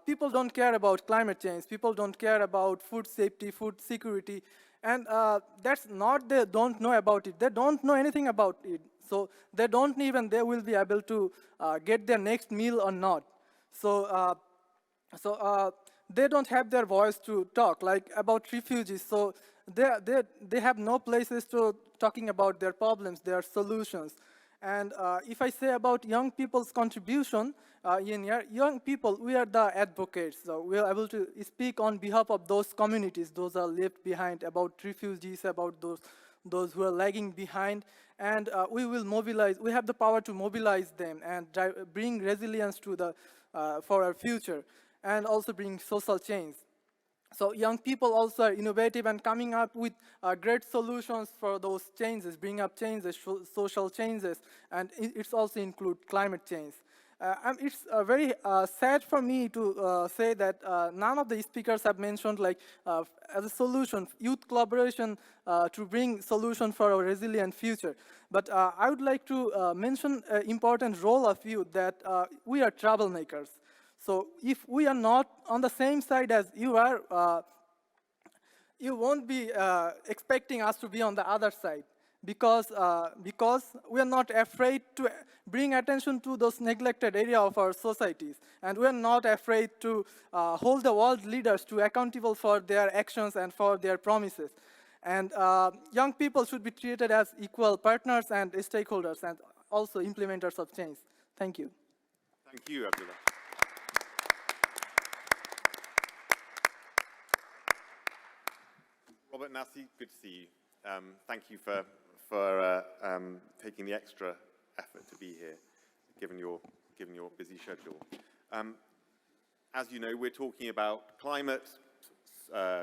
people don't care about climate change, people don't care about food safety, food security, and that's not they don't know about it, they don't know anything about it, so they don't even, they will be able to get their next meal or not. So, they don't have their voice to talk, like about refugees. So they have no places to talking about their problems, their solutions. And if I say about young people's contribution, in here, young people, we are the advocates. So we are able to speak on behalf of those communities, those are left behind, about refugees, about those who are lagging behind. And we will mobilize, we have the power to mobilize them and bring resilience to for our future, and also bring social change. So young people also are innovative and coming up with great solutions for those changes, bring up changes, social changes, and it's also include climate change. And it's very sad for me to say that none of the speakers have mentioned, like, as a solution, youth collaboration to bring solution for a resilient future. But I would like to mention an important role of youth, that we are troublemakers. So if we are not on the same side as you are, you won't be expecting us to be on the other side, because we are not afraid to bring attention to those neglected areas of our societies, and we are not afraid to hold the world leaders to accountable for their actions and for their promises. And young people should be treated as equal partners and stakeholders and also implementers of change. Thank you. Thank you, Abdullah. Robert Nassi, good to see you. Thank you for taking the extra effort to be here, given your busy schedule. As you know, we're talking about climate,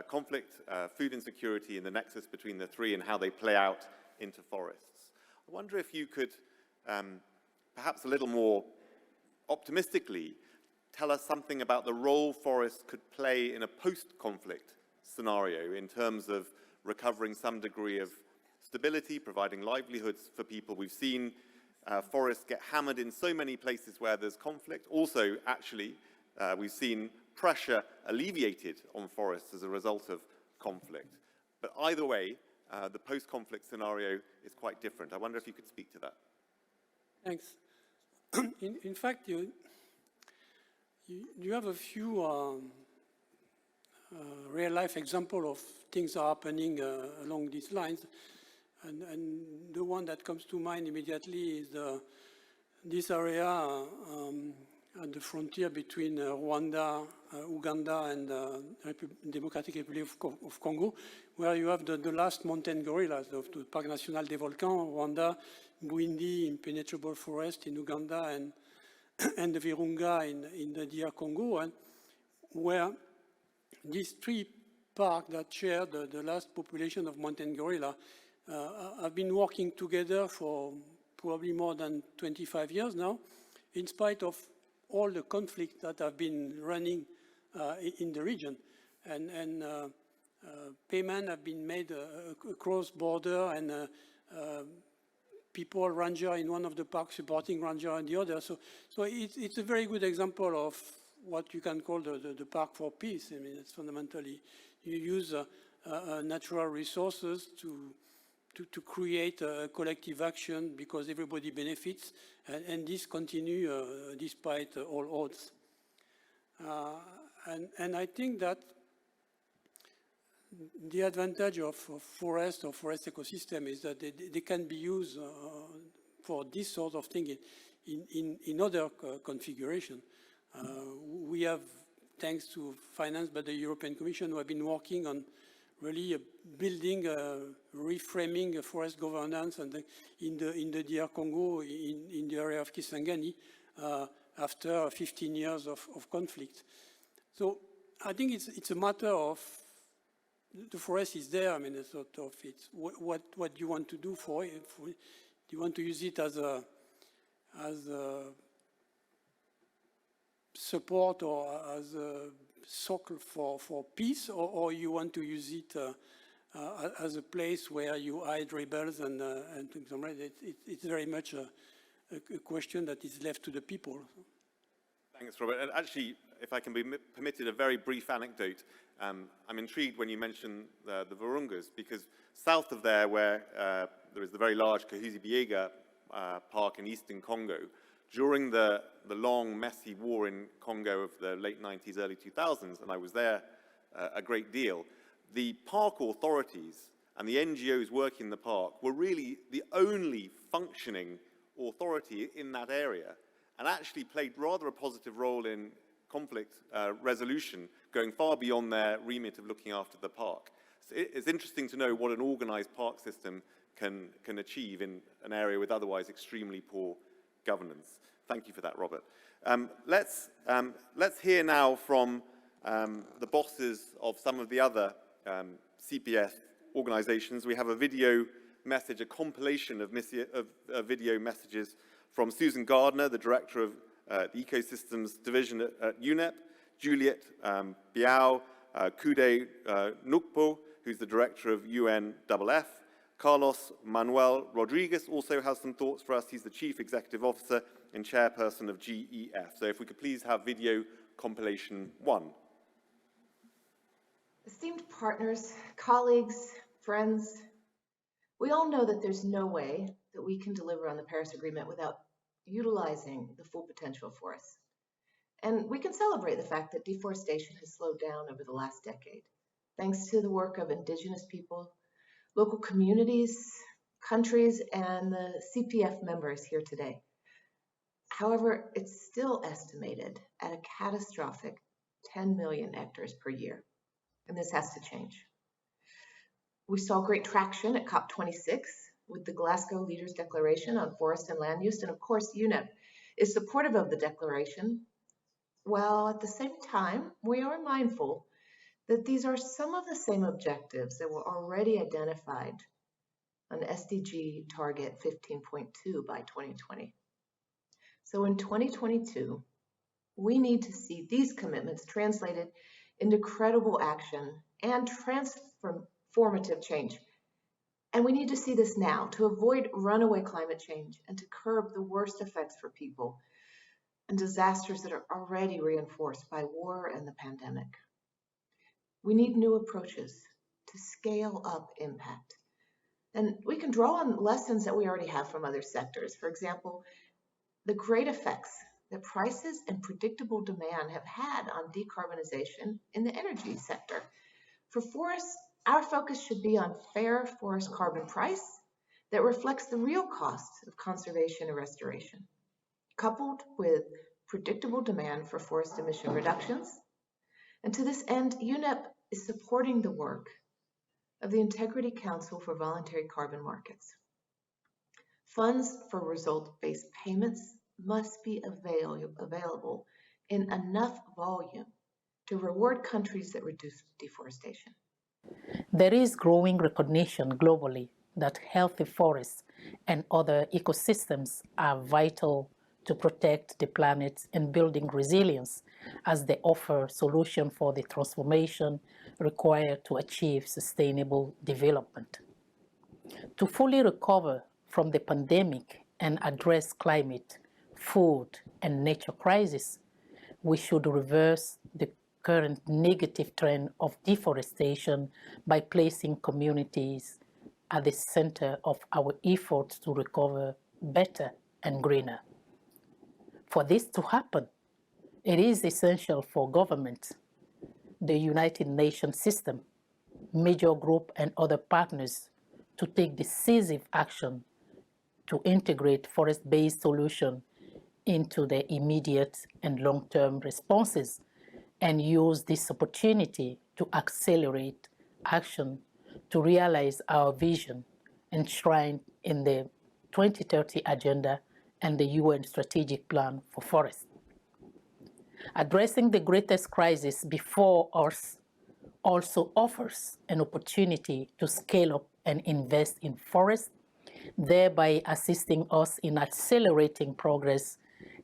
conflict, food insecurity, and the nexus between the three and how they play out into forests. I wonder if you could, perhaps a little more optimistically, tell us something about the role forests could play in a post-conflict scenario in terms of recovering some degree of stability, providing livelihoods for people. We've seen forests get hammered in so many places where there's conflict. Also, actually, we've seen pressure alleviated on forests as a result of conflict. But either way, the post-conflict scenario is quite different. I wonder if you could speak to that. Thanks. In fact, you have a few real-life examples of things are happening along these lines. And the one that comes to mind immediately is this area at the frontier between Rwanda, Uganda, and Democratic Republic of Congo, where you have the last mountain gorillas of the Parc National des Volcans, Rwanda, Buindi, impenetrable forest in Uganda, and the Virunga in the DR Congo, and where these three parks that share the last population of mountain gorilla have been working together for probably more than 25 years now, in spite of all the conflicts that have been running in the region. And payments have been made across border, and people, ranger in one of the parks supporting ranger in the other. So it's a very good example of what you can call the park for peace. I mean, it's fundamentally, you use natural resources to create a collective action because everybody benefits, and this continue despite all odds. And I think that the advantage of forest or forest ecosystem is that they can be used for this sort of thing in other configuration. We have, thanks to finance by the European Commission, who have been working on really building, reframing forest governance and in the DR Congo, in the area of Kisangani, after 15 years of conflict. So I think it's a matter of, the forest is there. I mean, it's sort of, it's what you want to do for it. Do you want to use it as a support or as a circle for peace, or you want to use it as a place where you hide rebels and things like that? It's very much a question that is left to the people. Thanks, Robert. And actually, if I can be permitted a very brief anecdote, I'm intrigued when you mention the Virungas, because south of there, where there is the very large Kahuzi-Biega park in eastern Congo, during the long, messy war in Congo of the late 90s, early 2000s, and I was there a great deal, the park authorities and the NGOs working in the park were really the only functioning authority in that area, and actually played rather a positive role in conflict resolution, going far beyond their remit of looking after the park. So it's interesting to know what an organized park system can achieve in an area with otherwise extremely poor governance. Thank you for that, Robert. Let's hear now from the bosses of some of the other CPF organizations. We have a video message, a compilation of video messages from Susan Gardner, the director of the Ecosystems Division at UNEP, Juliet Biao, Kude Nukpo, who's the director of UNFF. Carlos Manuel Rodriguez also has some thoughts for us. He's the Chief Executive Officer and Chairperson of GEF. So if we could please have video compilation 1. Esteemed partners, colleagues, friends, we all know that there's no way that we can deliver on the Paris Agreement without utilizing the full potential of forests. And we can celebrate the fact that deforestation has slowed down over the last decade, thanks to the work of indigenous people, local communities, countries, and the CPF members here today. However, it's still estimated at a catastrophic 10 million hectares per year, and this has to change. We saw great traction at COP26 with the Glasgow Leaders Declaration on Forest and Land Use, and of course UNEP is supportive of the declaration, while at the same time we are mindful that these are some of the same objectives that were already identified on SDG target 15.2 by 2020. So in 2022, we need to see these commitments translated into credible action and transformative change. And we need to see this now to avoid runaway climate change and to curb the worst effects for people and disasters that are already reinforced by war and the pandemic. We need new approaches to scale up impact. And we can draw on lessons that we already have from other sectors. For example, the great effects that prices and predictable demand have had on decarbonization in the energy sector. For forests, our focus should be on fair forest carbon price that reflects the real costs of conservation and restoration, coupled with predictable demand for forest emission reductions. And to this end, UNEP is supporting the work of the Integrity Council for Voluntary Carbon Markets. Funds for result-based payments must be available in enough volume to reward countries that reduce deforestation. There is growing recognition globally that healthy forests and other ecosystems are vital to protect the planet and building resilience as they offer solutions for the transformation required to achieve sustainable development. To fully recover from the pandemic and address climate, food, and nature crises, we should reverse the current negative trend of deforestation by placing communities at the center of our efforts to recover better and greener. For this to happen, it is essential for governments, the United Nations system, major groups, and other partners to take decisive action to integrate forest-based solutions into their immediate and long-term responses and use this opportunity to accelerate action to realize our vision enshrined in the 2030 Agenda and the UN Strategic Plan for Forests. Addressing the greatest crisis before us also offers an opportunity to scale up and invest in forests, thereby assisting us in accelerating progress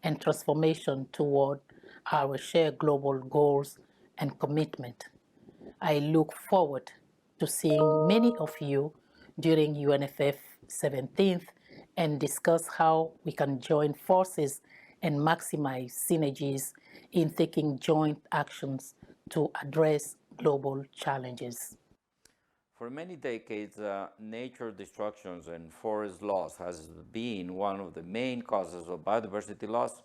and transformation toward our shared global goals and commitment. I look forward to seeing many of you during UNFF 17th and discuss how we can join forces and maximize synergies in taking joint actions to address global challenges. For many decades, nature destructions and forest loss has been one of the main causes of biodiversity loss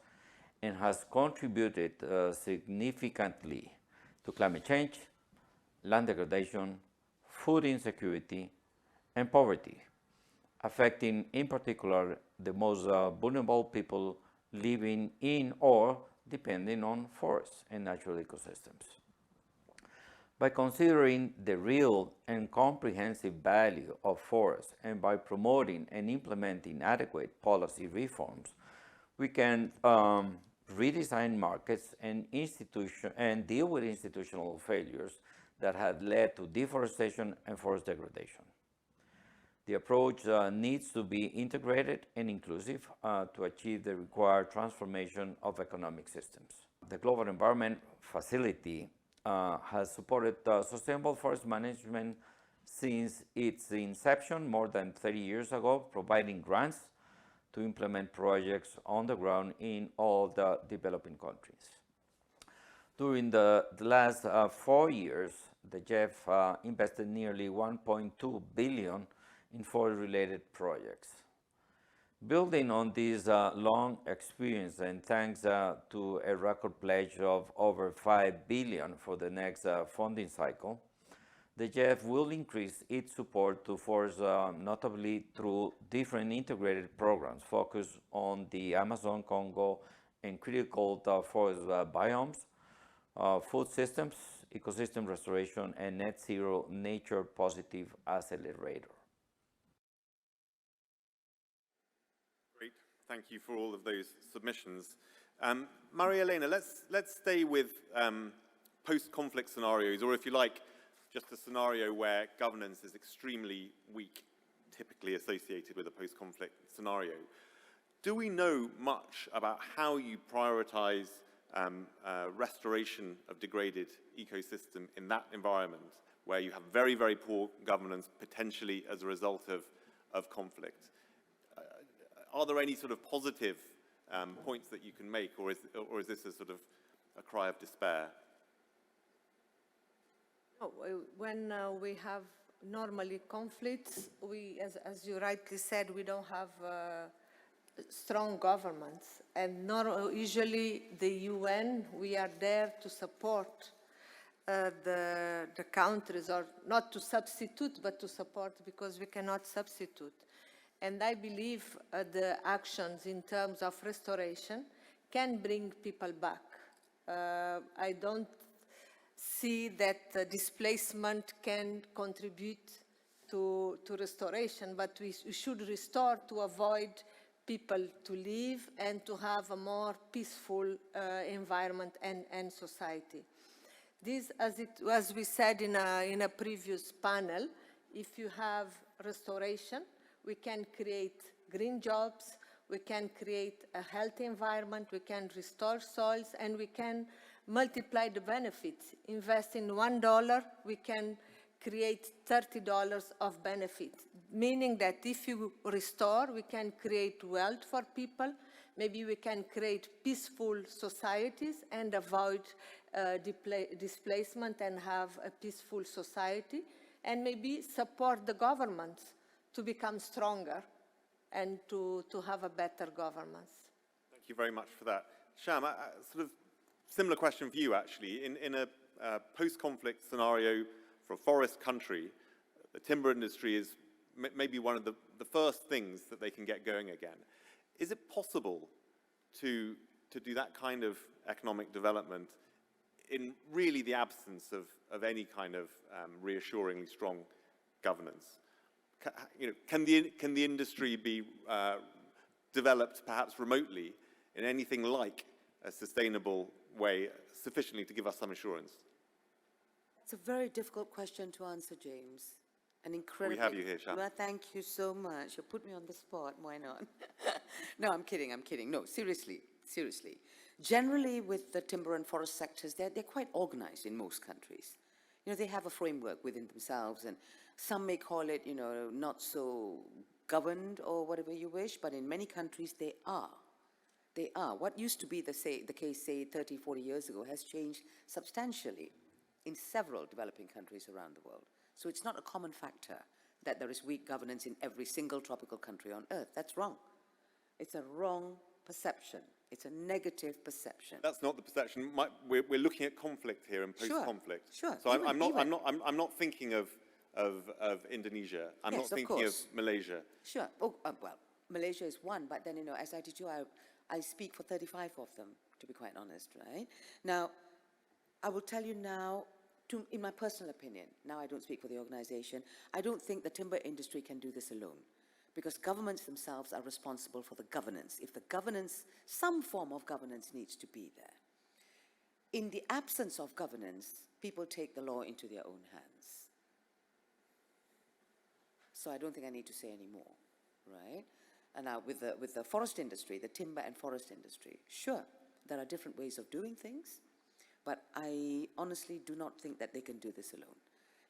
and has contributed significantly to climate change, land degradation, food insecurity, and poverty, affecting in particular the most vulnerable people living in or depending on forests and natural ecosystems. By considering the real and comprehensive value of forests and by promoting and implementing adequate policy reforms, we can redesign markets and deal with institutional failures that had led to deforestation and forest degradation. The approach needs to be integrated and inclusive to achieve the required transformation of economic systems. The Global Environment Facility has supported sustainable forest management since its inception more than 30 years ago, providing grants to implement projects on the ground in all the developing countries. During the last 4 years, the GEF invested nearly $1.2 billion in forest-related projects. Building on this long experience and thanks to a record pledge of over $5 billion for the next funding cycle, the GEF will increase its support to forests notably through different integrated programs focused on the Amazon, Congo, and critical forest biomes, food systems, ecosystem restoration, and net zero nature positive accelerator. Great, thank you for all of those submissions. Maria Elena, let's stay with post-conflict scenarios, or if you like, just a scenario where governance is extremely weak, typically associated with a post-conflict scenario. Do we know much about how you prioritize restoration of degraded ecosystem in that environment where you have very, very poor governance, potentially as a result of conflict? Are there any sort of positive points that you can make, or is this a sort of a cry of despair? Oh, when we have normally conflicts, as you rightly said, we don't have strong governments, and usually the UN, we are there to support the countries, or not to substitute, but to support, because we cannot substitute. And I believe the actions in terms of restoration can bring people back. I don't see that displacement can contribute to restoration, but we should restore to avoid people to leave and to have a more peaceful environment and society. This, as we said in a previous panel, if you have restoration, we can create green jobs, we can create a healthy environment, we can restore soils, and we can multiply the benefits. Invest in $1, we can create $30 of benefit, meaning that if you restore, we can create wealth for people, maybe we can create peaceful societies and avoid displacement and have a peaceful society, and maybe support the governments to become stronger and to have a better governance. Thank you very much for that. Sham, sort of similar question for you, actually. In a post-conflict scenario for a forest country, the timber industry is maybe one of the first things that they can get going again. Is it possible to do that kind of economic development in really the absence of any kind of reassuringly strong governance? Can the industry be developed perhaps remotely in anything like a sustainable way, sufficiently to give us some assurance? It's a very difficult question to answer, James. An incredible. We have you here, Sham. Well, thank you so much. You put me on the spot. Why not? No, I'm kidding. No, seriously. Generally, with the timber and forest sectors, they're quite organized in most countries. They have a framework within themselves, and some may call it, not so governed or whatever you wish, but in many countries they are. They are. What used to be the case, say, 30, 40 years ago has changed substantially in several developing countries around the world. So it's not a common factor that there is weak governance in every single tropical country on earth. That's wrong. It's a wrong perception. It's a negative perception. That's not the perception. We're looking at conflict here and post-conflict. Sure. So I'm not thinking of Indonesia. I'm not thinking of Malaysia. Sure. Oh, well, Malaysia is one, but then, as I did you, I speak for 35 of them, to be quite honest, right? Now, I will tell you now, in my personal opinion, now I don't speak for the organization, I don't think the timber industry can do this alone, because governments themselves are responsible for the governance. If the governance, some form of governance needs to be there. In the absence of governance, people take the law into their own hands. So I don't think I need to say any more, right? And now with the forest industry, the timber and forest industry, sure, there are different ways of doing things, but I honestly do not think that they can do this alone.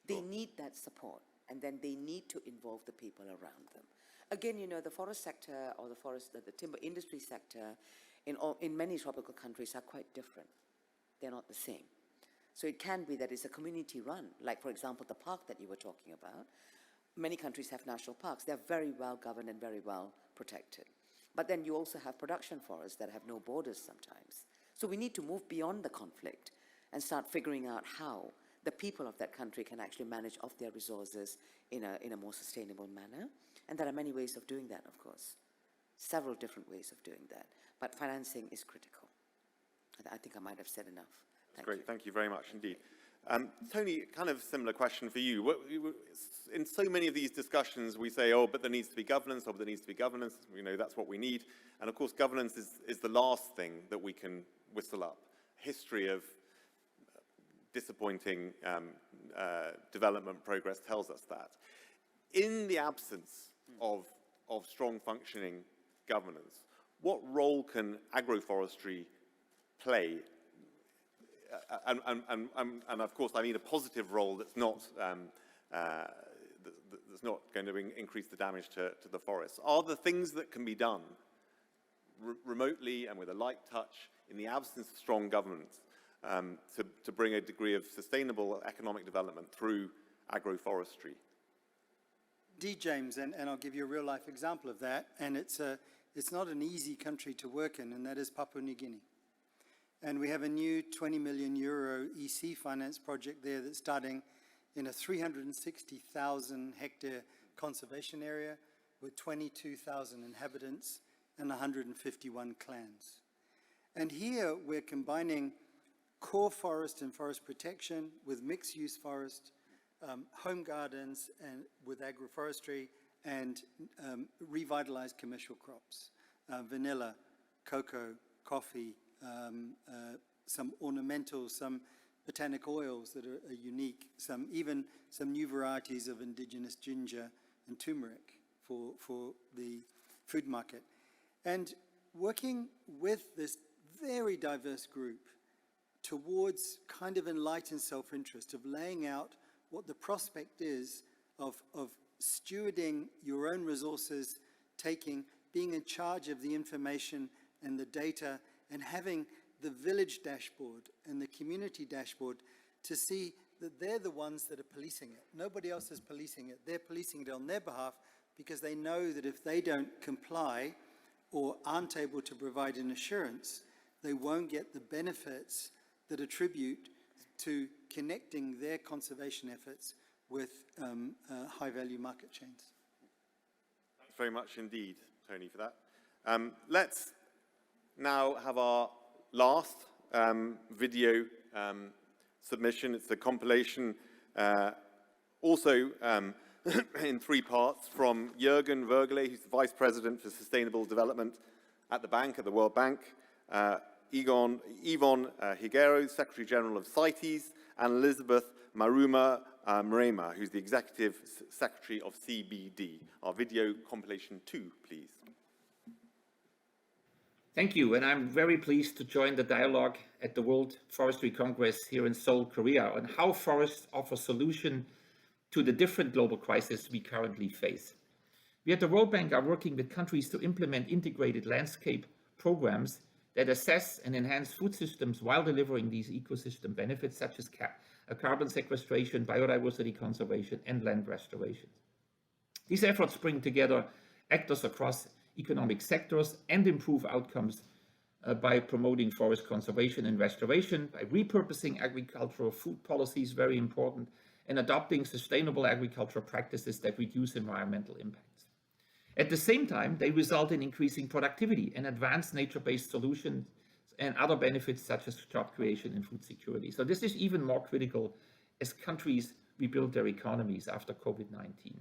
They need that support, and then they need to involve the people around them. Again, the forest sector or the timber industry sector in many tropical countries are quite different. They're not the same. So it can be that it's a community run, like, for example, the park that you were talking about. Many countries have national parks. They're very well governed and very well protected. But then you also have production forests that have no borders sometimes. So we need to move beyond the conflict and start figuring out how the people of that country can actually manage off their resources in a more sustainable manner. And there are many ways of doing that, of course. Several different ways of doing that. But financing is critical. I think I might have said enough. Great, thank you very much indeed. Tony, kind of similar question for you. In so many of these discussions, we say, oh, but there needs to be governance, but there needs to be governance. That's what we need. And of course, governance is the last thing that we can whistle up. History of disappointing development progress tells us that. In the absence of strong functioning governance, what role can agroforestry play? And of course, I mean a positive role that's not going to increase the damage to the forests. Are there things that can be done remotely and with a light touch in the absence of strong governance to bring a degree of sustainable economic development through agroforestry. Indeed, James, and I'll give you a real-life example of that, and it's not an easy country to work in, and that is Papua New Guinea. And we have a new 20 million euro EC finance project there that's starting in a 360,000 hectare conservation area with 22,000 inhabitants and 151 clans. And here we're combining core forest and forest protection with mixed-use forest, home gardens and with agroforestry, and revitalized commercial crops, vanilla, cocoa, coffee, some ornamentals, some botanic oils that are unique, even some new varieties of indigenous ginger and turmeric for the food market. And working with this very diverse group towards kind of enlightened self-interest, of laying out what the prospect is of stewarding your own resources, being in charge of the information and the data, and having the village dashboard and the community dashboard to see that they're the ones that are policing it. Nobody else is policing it. They're policing it on their behalf because they know that if they don't comply or aren't able to provide an assurance, they won't get the benefits that attribute to connecting their conservation efforts with high-value market chains. Thanks very much indeed, Tony, for that. Let's now have our last video submission. It's a compilation also in 3 parts from Jürgen Vergele, who's the Vice President for Sustainable Development at the World Bank, Yvonne Higuero, Secretary General of CITES, and Elizabeth Maruma Mrema, who's the Executive Secretary of CBD. Our video compilation 2, please. Thank you, and I'm very pleased to join the dialogue at the World Forestry Congress here in Seoul, Korea, on how forests offer solution to the different global crises we currently face. We at the World Bank are working with countries to implement integrated landscape programs that assess and enhance food systems while delivering these ecosystem benefits, such as carbon sequestration, biodiversity conservation, and land restoration. These efforts bring together actors across economic sectors and improve outcomes by promoting forest conservation and restoration, by repurposing agricultural food policies, very important, and adopting sustainable agricultural practices that reduce environmental impacts. At the same time, they result in increasing productivity and advanced nature-based solutions and other benefits such as job creation and food security. So this is even more critical as countries rebuild their economies after COVID-19.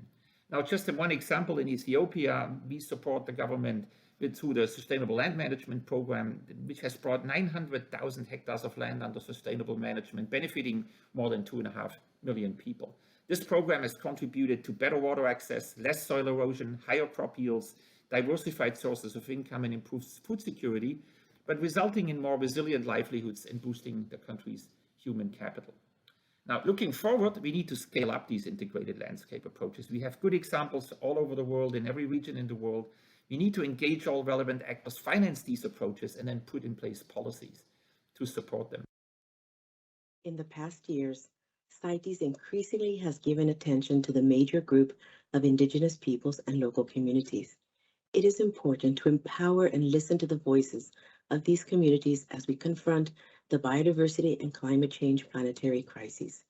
Now, just one example, in Ethiopia, we support the government through the Sustainable Land Management Program, which has brought 900,000 hectares of land under sustainable management, benefiting more than 2.5 million people. This program has contributed to better water access, less soil erosion, higher crop yields, diversified sources of income, and improved food security, but resulting in more resilient livelihoods and boosting the country's human capital. Now, looking forward, we need to scale up these integrated landscape approaches. We have good examples all over the world, in every region in the world. We need to engage all relevant actors, finance these approaches, and then put in place policies to support them. In the past years, CITES increasingly has given attention to the major group of indigenous peoples and local communities. It is important to empower and listen to the voices of these communities as we confront the biodiversity and climate change planetary crises.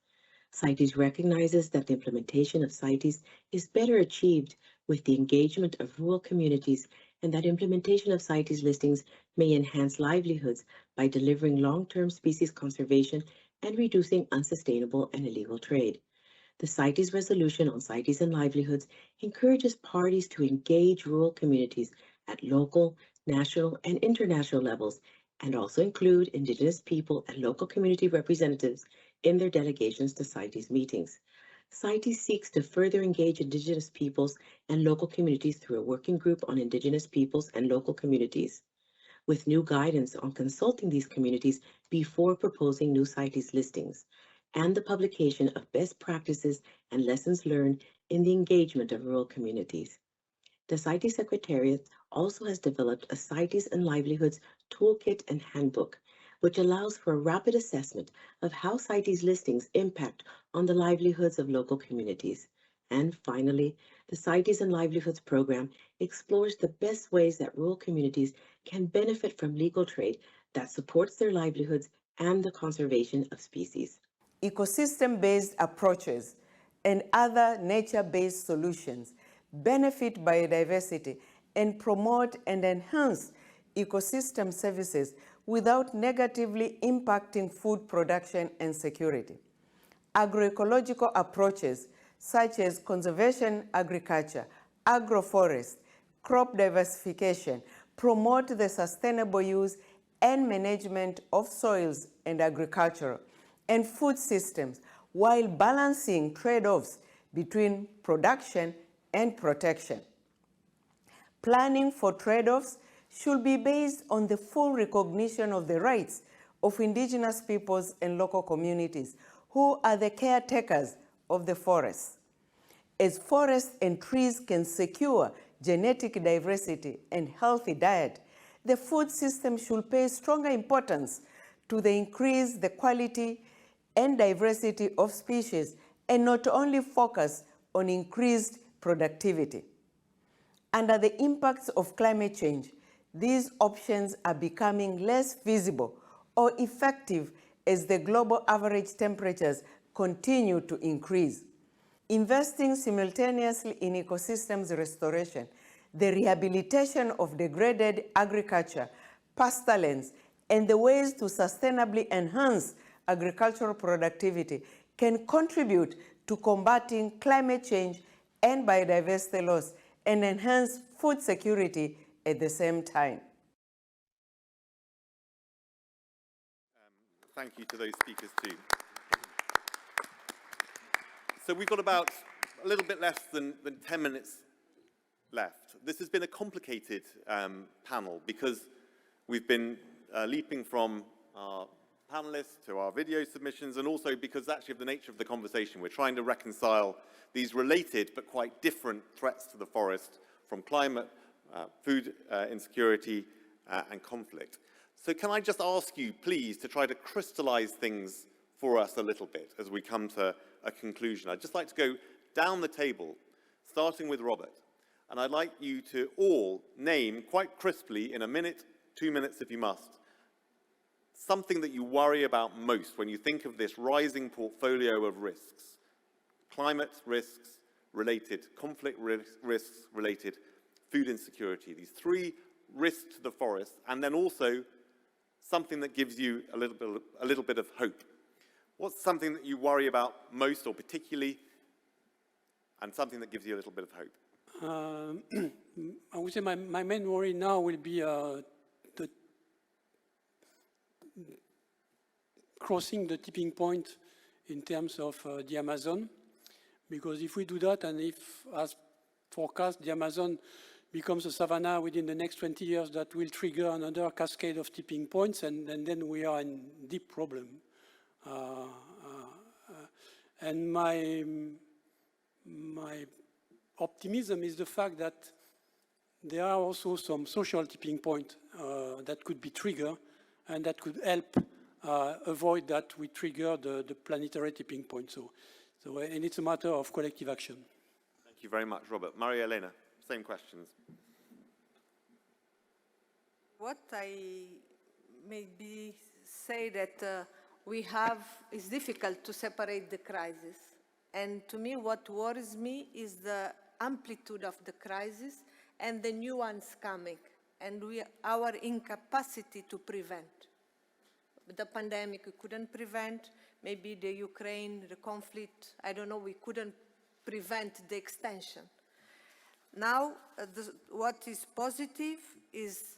CITES recognizes that the implementation of CITES is better achieved with the engagement of rural communities, and that implementation of CITES listings may enhance livelihoods by delivering long-term species conservation and reducing unsustainable and illegal trade. The CITES resolution on CITES and livelihoods encourages parties to engage rural communities at local, national, and international levels, and also include Indigenous people and local community representatives in their delegations to CITES meetings. CITES seeks to further engage Indigenous peoples and local communities through a working group on Indigenous peoples and local communities, with new guidance on consulting these communities before proposing new CITES listings, and the publication of best practices and lessons learned in the engagement of rural communities. The CITES Secretariat also has developed a CITES and Livelihoods Toolkit and Handbook, which allows for a rapid assessment of how CITES listings impact on the livelihoods of local communities. And finally, the CITES and Livelihoods program explores the best ways that rural communities can benefit from legal trade that supports their livelihoods and the conservation of species. Ecosystem-based approaches and other nature-based solutions benefit biodiversity and promote and enhance ecosystem services without negatively impacting food production and security. Agroecological approaches such as conservation agriculture, agroforest, crop diversification promote the sustainable use and management of soils and agricultural and food systems while balancing trade-offs between production and protection. Planning for trade-offs should be based on the full recognition of the rights of indigenous peoples and local communities who are the caretakers of the forests. As forests and trees can secure genetic diversity and healthy diet, the food system should pay stronger importance to increase the quality and diversity of species and not only focus on increased productivity. Under the impacts of climate change, these options are becoming less feasible or effective as the global average temperatures continue to increase. Investing simultaneously in ecosystems restoration, the rehabilitation of degraded agriculture, pastorands, and the ways to sustainably enhance agricultural productivity can contribute to combating climate change and biodiversity loss and enhance food security at the same time. Thank you to those speakers too. So we've got about a little bit less than 10 minutes left. This has been a complicated panel because we've been leaping from our panelists to our video submissions, and also because actually of the nature of the conversation. We're trying to reconcile these related but quite different threats to the forest from climate, food insecurity, and conflict. So can I just ask you, please, to try to crystallize things for us a little bit as we come to a conclusion. I'd just like to go down the table, starting with Robert. And I'd like you to all name quite crisply, in a minute, 2 minutes if you must, something that you worry about most when you think of this rising portfolio of risks. Climate risks related, conflict risks related, food insecurity. These three risks to the forest, and then also something that gives you a little bit of hope. What's something that you worry about most or particularly, and something that gives you a little bit of hope? I would say my main worry now will be crossing the tipping point in terms of the Amazon. Because if we do that, and if, as forecast, the Amazon becomes a savanna within the next 20 years, that will trigger another cascade of tipping points, and then we are in deep problem. And my optimism is the fact that there are also some social tipping points that could be triggered, and that could help avoid that we trigger the planetary tipping point. And it's a matter of collective action. Thank you very much, Robert. Maria Elena, same questions. What I maybe say that it's difficult to separate the crisis. And to me, what worries me is the amplitude of the crisis and the new ones coming, and our incapacity to prevent. The pandemic we couldn't prevent, maybe the Ukraine, the conflict, I don't know, we couldn't prevent the extension. Now, what is positive is,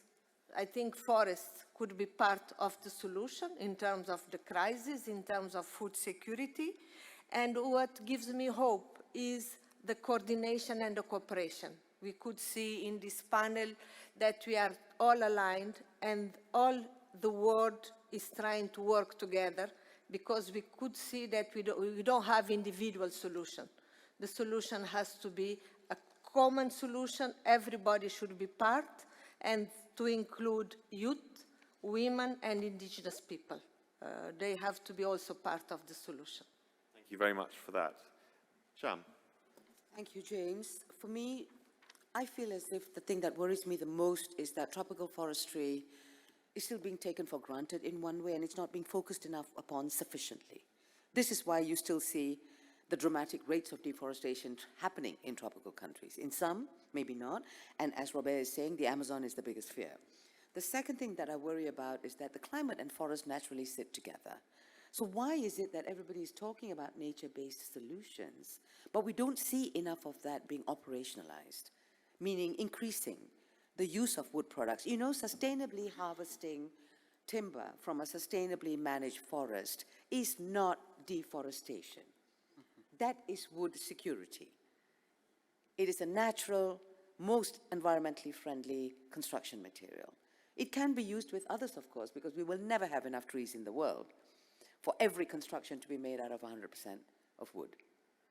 I think forests could be part of the solution in terms of the crisis, in terms of food security. And what gives me hope is the coordination and the cooperation. We could see in this panel that we are all aligned and all the world is trying to work together, because we could see that we don't have individual solution. The solution has to be a common solution, everybody should be part, and to include youth, women, and indigenous people. They have to be also part of the solution. Thank you very much for that. Sham. Thank you, James. For me, I feel as if the thing that worries me the most is that tropical forestry is still being taken for granted in one way, and it's not being focused enough upon sufficiently. This is why you still see the dramatic rates of deforestation happening in tropical countries. In some, maybe not, and as Robert is saying, the Amazon is the biggest fear. The second thing that I worry about is that the climate and forest naturally sit together. So why is it that everybody is talking about nature-based solutions, but we don't see enough of that being operationalized, meaning increasing the use of wood products? You know, sustainably harvesting timber from a sustainably managed forest is not deforestation. That is wood security. It is a natural, most environmentally friendly construction material. It can be used with others, of course, because we will never have enough trees in the world for every construction to be made out of 100% of wood.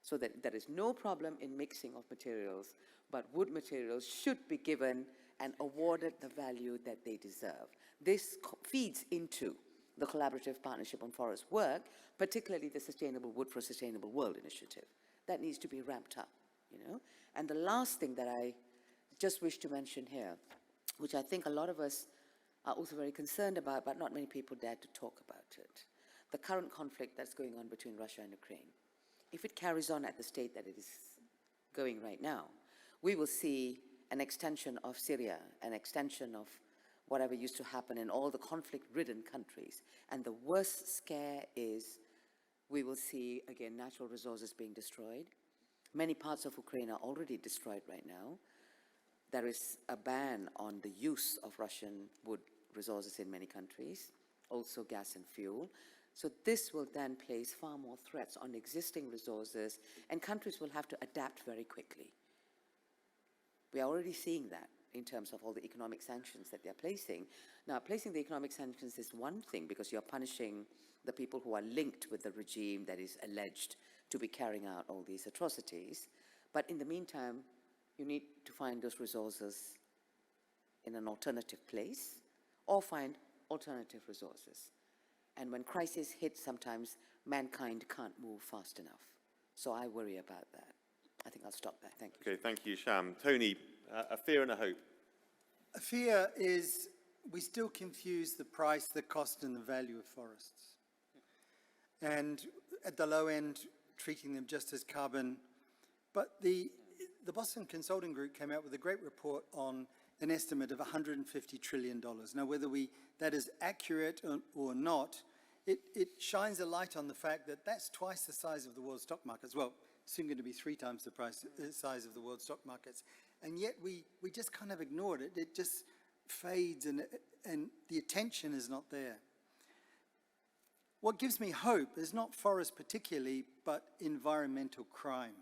So that there is no problem in mixing of materials, but wood materials should be given and awarded the value that they deserve. This feeds into the Collaborative Partnership on Forest Work, particularly the Sustainable Wood for a Sustainable World initiative. That needs to be ramped up, you know. And the last thing that I just wish to mention here, which I think a lot of us are also very concerned about, but not many people dare to talk about it, the current conflict that's going on between Russia and Ukraine. If it carries on at the state that it is going right now, we will see an extension of Syria, an extension of whatever used to happen in all the conflict-ridden countries. And the worst scare is we will see, again, natural resources being destroyed. Many parts of Ukraine are already destroyed right now. There is a ban on the use of Russian wood resources in many countries, also gas and fuel. So this will then place far more threats on existing resources, and countries will have to adapt very quickly. We are already seeing that in terms of all the economic sanctions that they're placing. Now, placing the economic sanctions is one thing because you're punishing the people who are linked with the regime that is alleged to be carrying out all these atrocities. But in the meantime, you need to find those resources in an alternative place or find alternative resources. And when crisis hits, sometimes mankind can't move fast enough. So I worry about that. I think I'll stop there. Thank you. Okay, thank you, Sham. Tony, a fear and a hope. A fear is we still confuse the price, the cost, and the value of forests. And at the low end, treating them just as carbon. But the Boston Consulting Group came out with a great report on an estimate of $150 trillion. Now, whether that is accurate or not, it shines a light on the fact that that's twice the size of the world stock markets. Well, soon going to be 3 times the size of the world stock markets. And yet we just kind of ignored it. It just fades and the attention is not there. What gives me hope is not forest particularly, but environmental crime.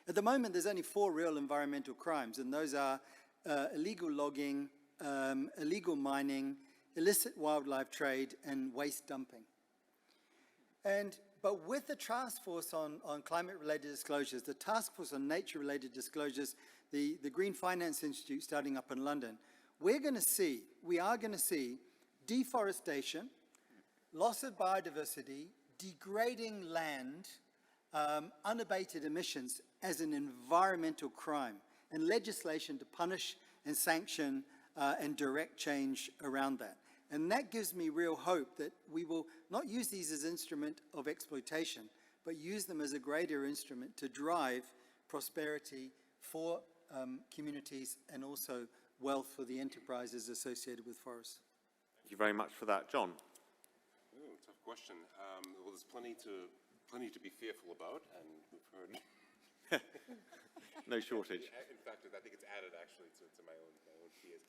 At the moment, there's only 4 real environmental crimes, and those are illegal logging, illegal mining, illicit wildlife trade, and waste dumping. But with the Task Force on Climate-Related Disclosures, the Task Force on Nature-Related Disclosures, the Green Finance Institute starting up in London, we are going to see deforestation, loss of biodiversity, degrading land, unabated emissions as an environmental crime, and legislation to punish and sanction and direct change around that. And that gives me real hope that we will not use these as an instrument of exploitation, but use them as a greater instrument to drive prosperity for communities and also wealth for the enterprises associated with forests. Thank you very much for that. John? Ooh, tough question. Well, there's plenty to be fearful about, and we've heard... No shortage. In fact, I think it's added actually to my own fears.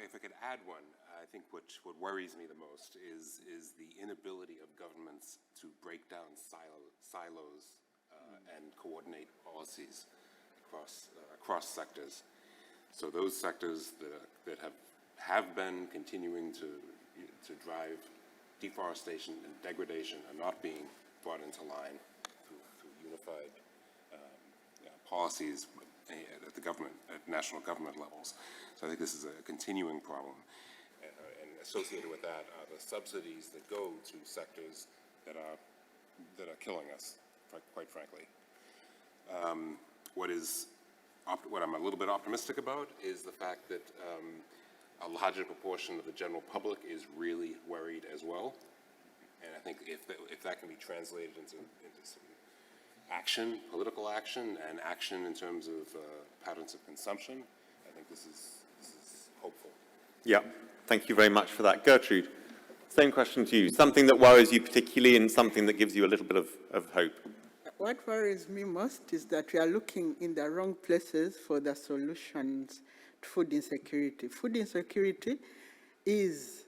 If I could add one, I think what worries me the most is the inability of governments to break down silos and coordinate policies across sectors. So those sectors that have been continuing to drive deforestation and degradation are not being brought into line through unified policies, at the government, at national government levels. So I think this is a continuing problem. And associated with that are the subsidies that go to sectors that are killing us, quite frankly. What I'm a little bit optimistic about is the fact that a larger proportion of the general public is really worried as well. And I think if that can be translated into some action, political action, and action in terms of patterns of consumption, I think this is hopeful. Yeah, thank you very much for that. Gertrude, same question to you. Something that worries you particularly and something that gives you a little bit of hope. What worries me most is that we are looking in the wrong places for the solutions to food insecurity. Food insecurity is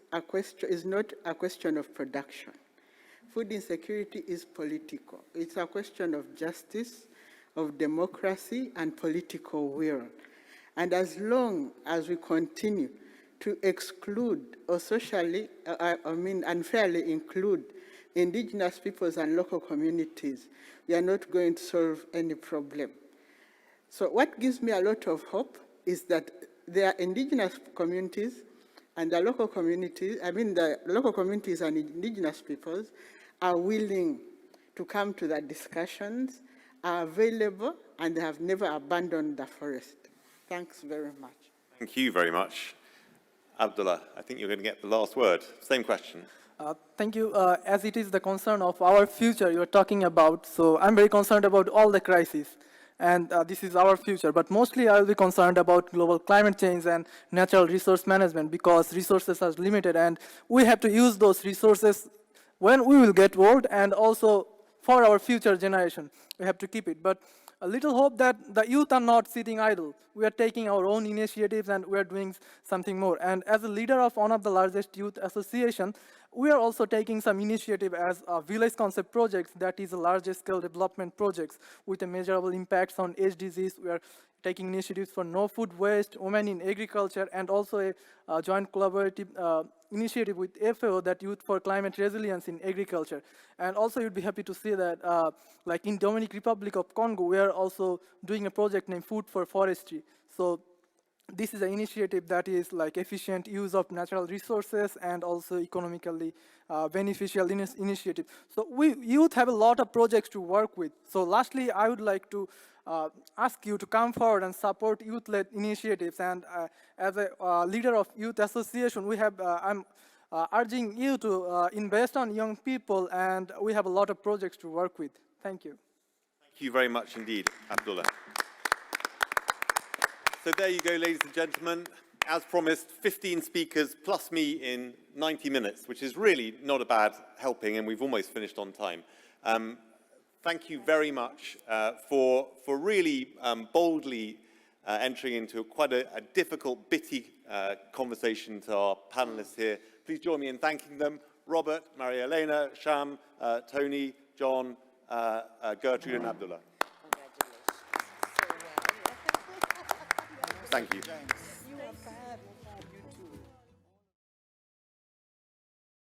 not a question of production. Food insecurity is political. It's a question of justice, of democracy, and political will. And as long as we continue to exclude or unfairly include indigenous peoples and local communities, we are not going to solve any problem. So what gives me a lot of hope is that there are indigenous communities and the local communities, the local communities and indigenous peoples are willing to come to the discussions, are available, and they have never abandoned the forest. Thanks very much. Thank you very much. Abdullah, I think you're going to get the last word. Same question. Thank you. As it is the concern of our future you're talking about, so I'm very concerned about all the crises. And this is our future. But mostly I will be concerned about global climate change and natural resource management because resources are limited and we have to use those resources when we will get old and also for our future generation. We have to keep it. But a little hope that the youth are not sitting idle. We are taking our own initiatives and we are doing something more. And as a leader of one of the largest youth association, we are also taking some initiative as a village concept projects that is a largest scale development projects with a measurable impacts on SDGs. We are taking initiatives for no food waste, women in agriculture, and also a joint collaborative initiative with FAO, that Youth for Climate Resilience in Agriculture. And also you'd be happy to see that like in Dominican Republic of Congo, we are also doing a project named Food for Forestry. So this is an initiative that is like efficient use of natural resources and also economically beneficial initiative. So we youth have a lot of projects to work with. So lastly, I would like to ask you to come forward and support youth-led initiatives. And as a leader of youth association, we have I'm urging you to invest on young people, and we have a lot of projects to work with. Thank you. Thank you very much indeed, Abdullah. So there you go, ladies and gentlemen. As promised, 15 speakers plus me in 90 minutes, which is really not a bad helping, and we've almost finished on time. Thank you very much for really boldly entering into quite a difficult, bitty conversation to our panelists here. Please join me in thanking them. Robert, Maria Elena, Sham, Tony, John, Gertrude and Abdullah. Congratulations. So well. Thank you. You are fabulous.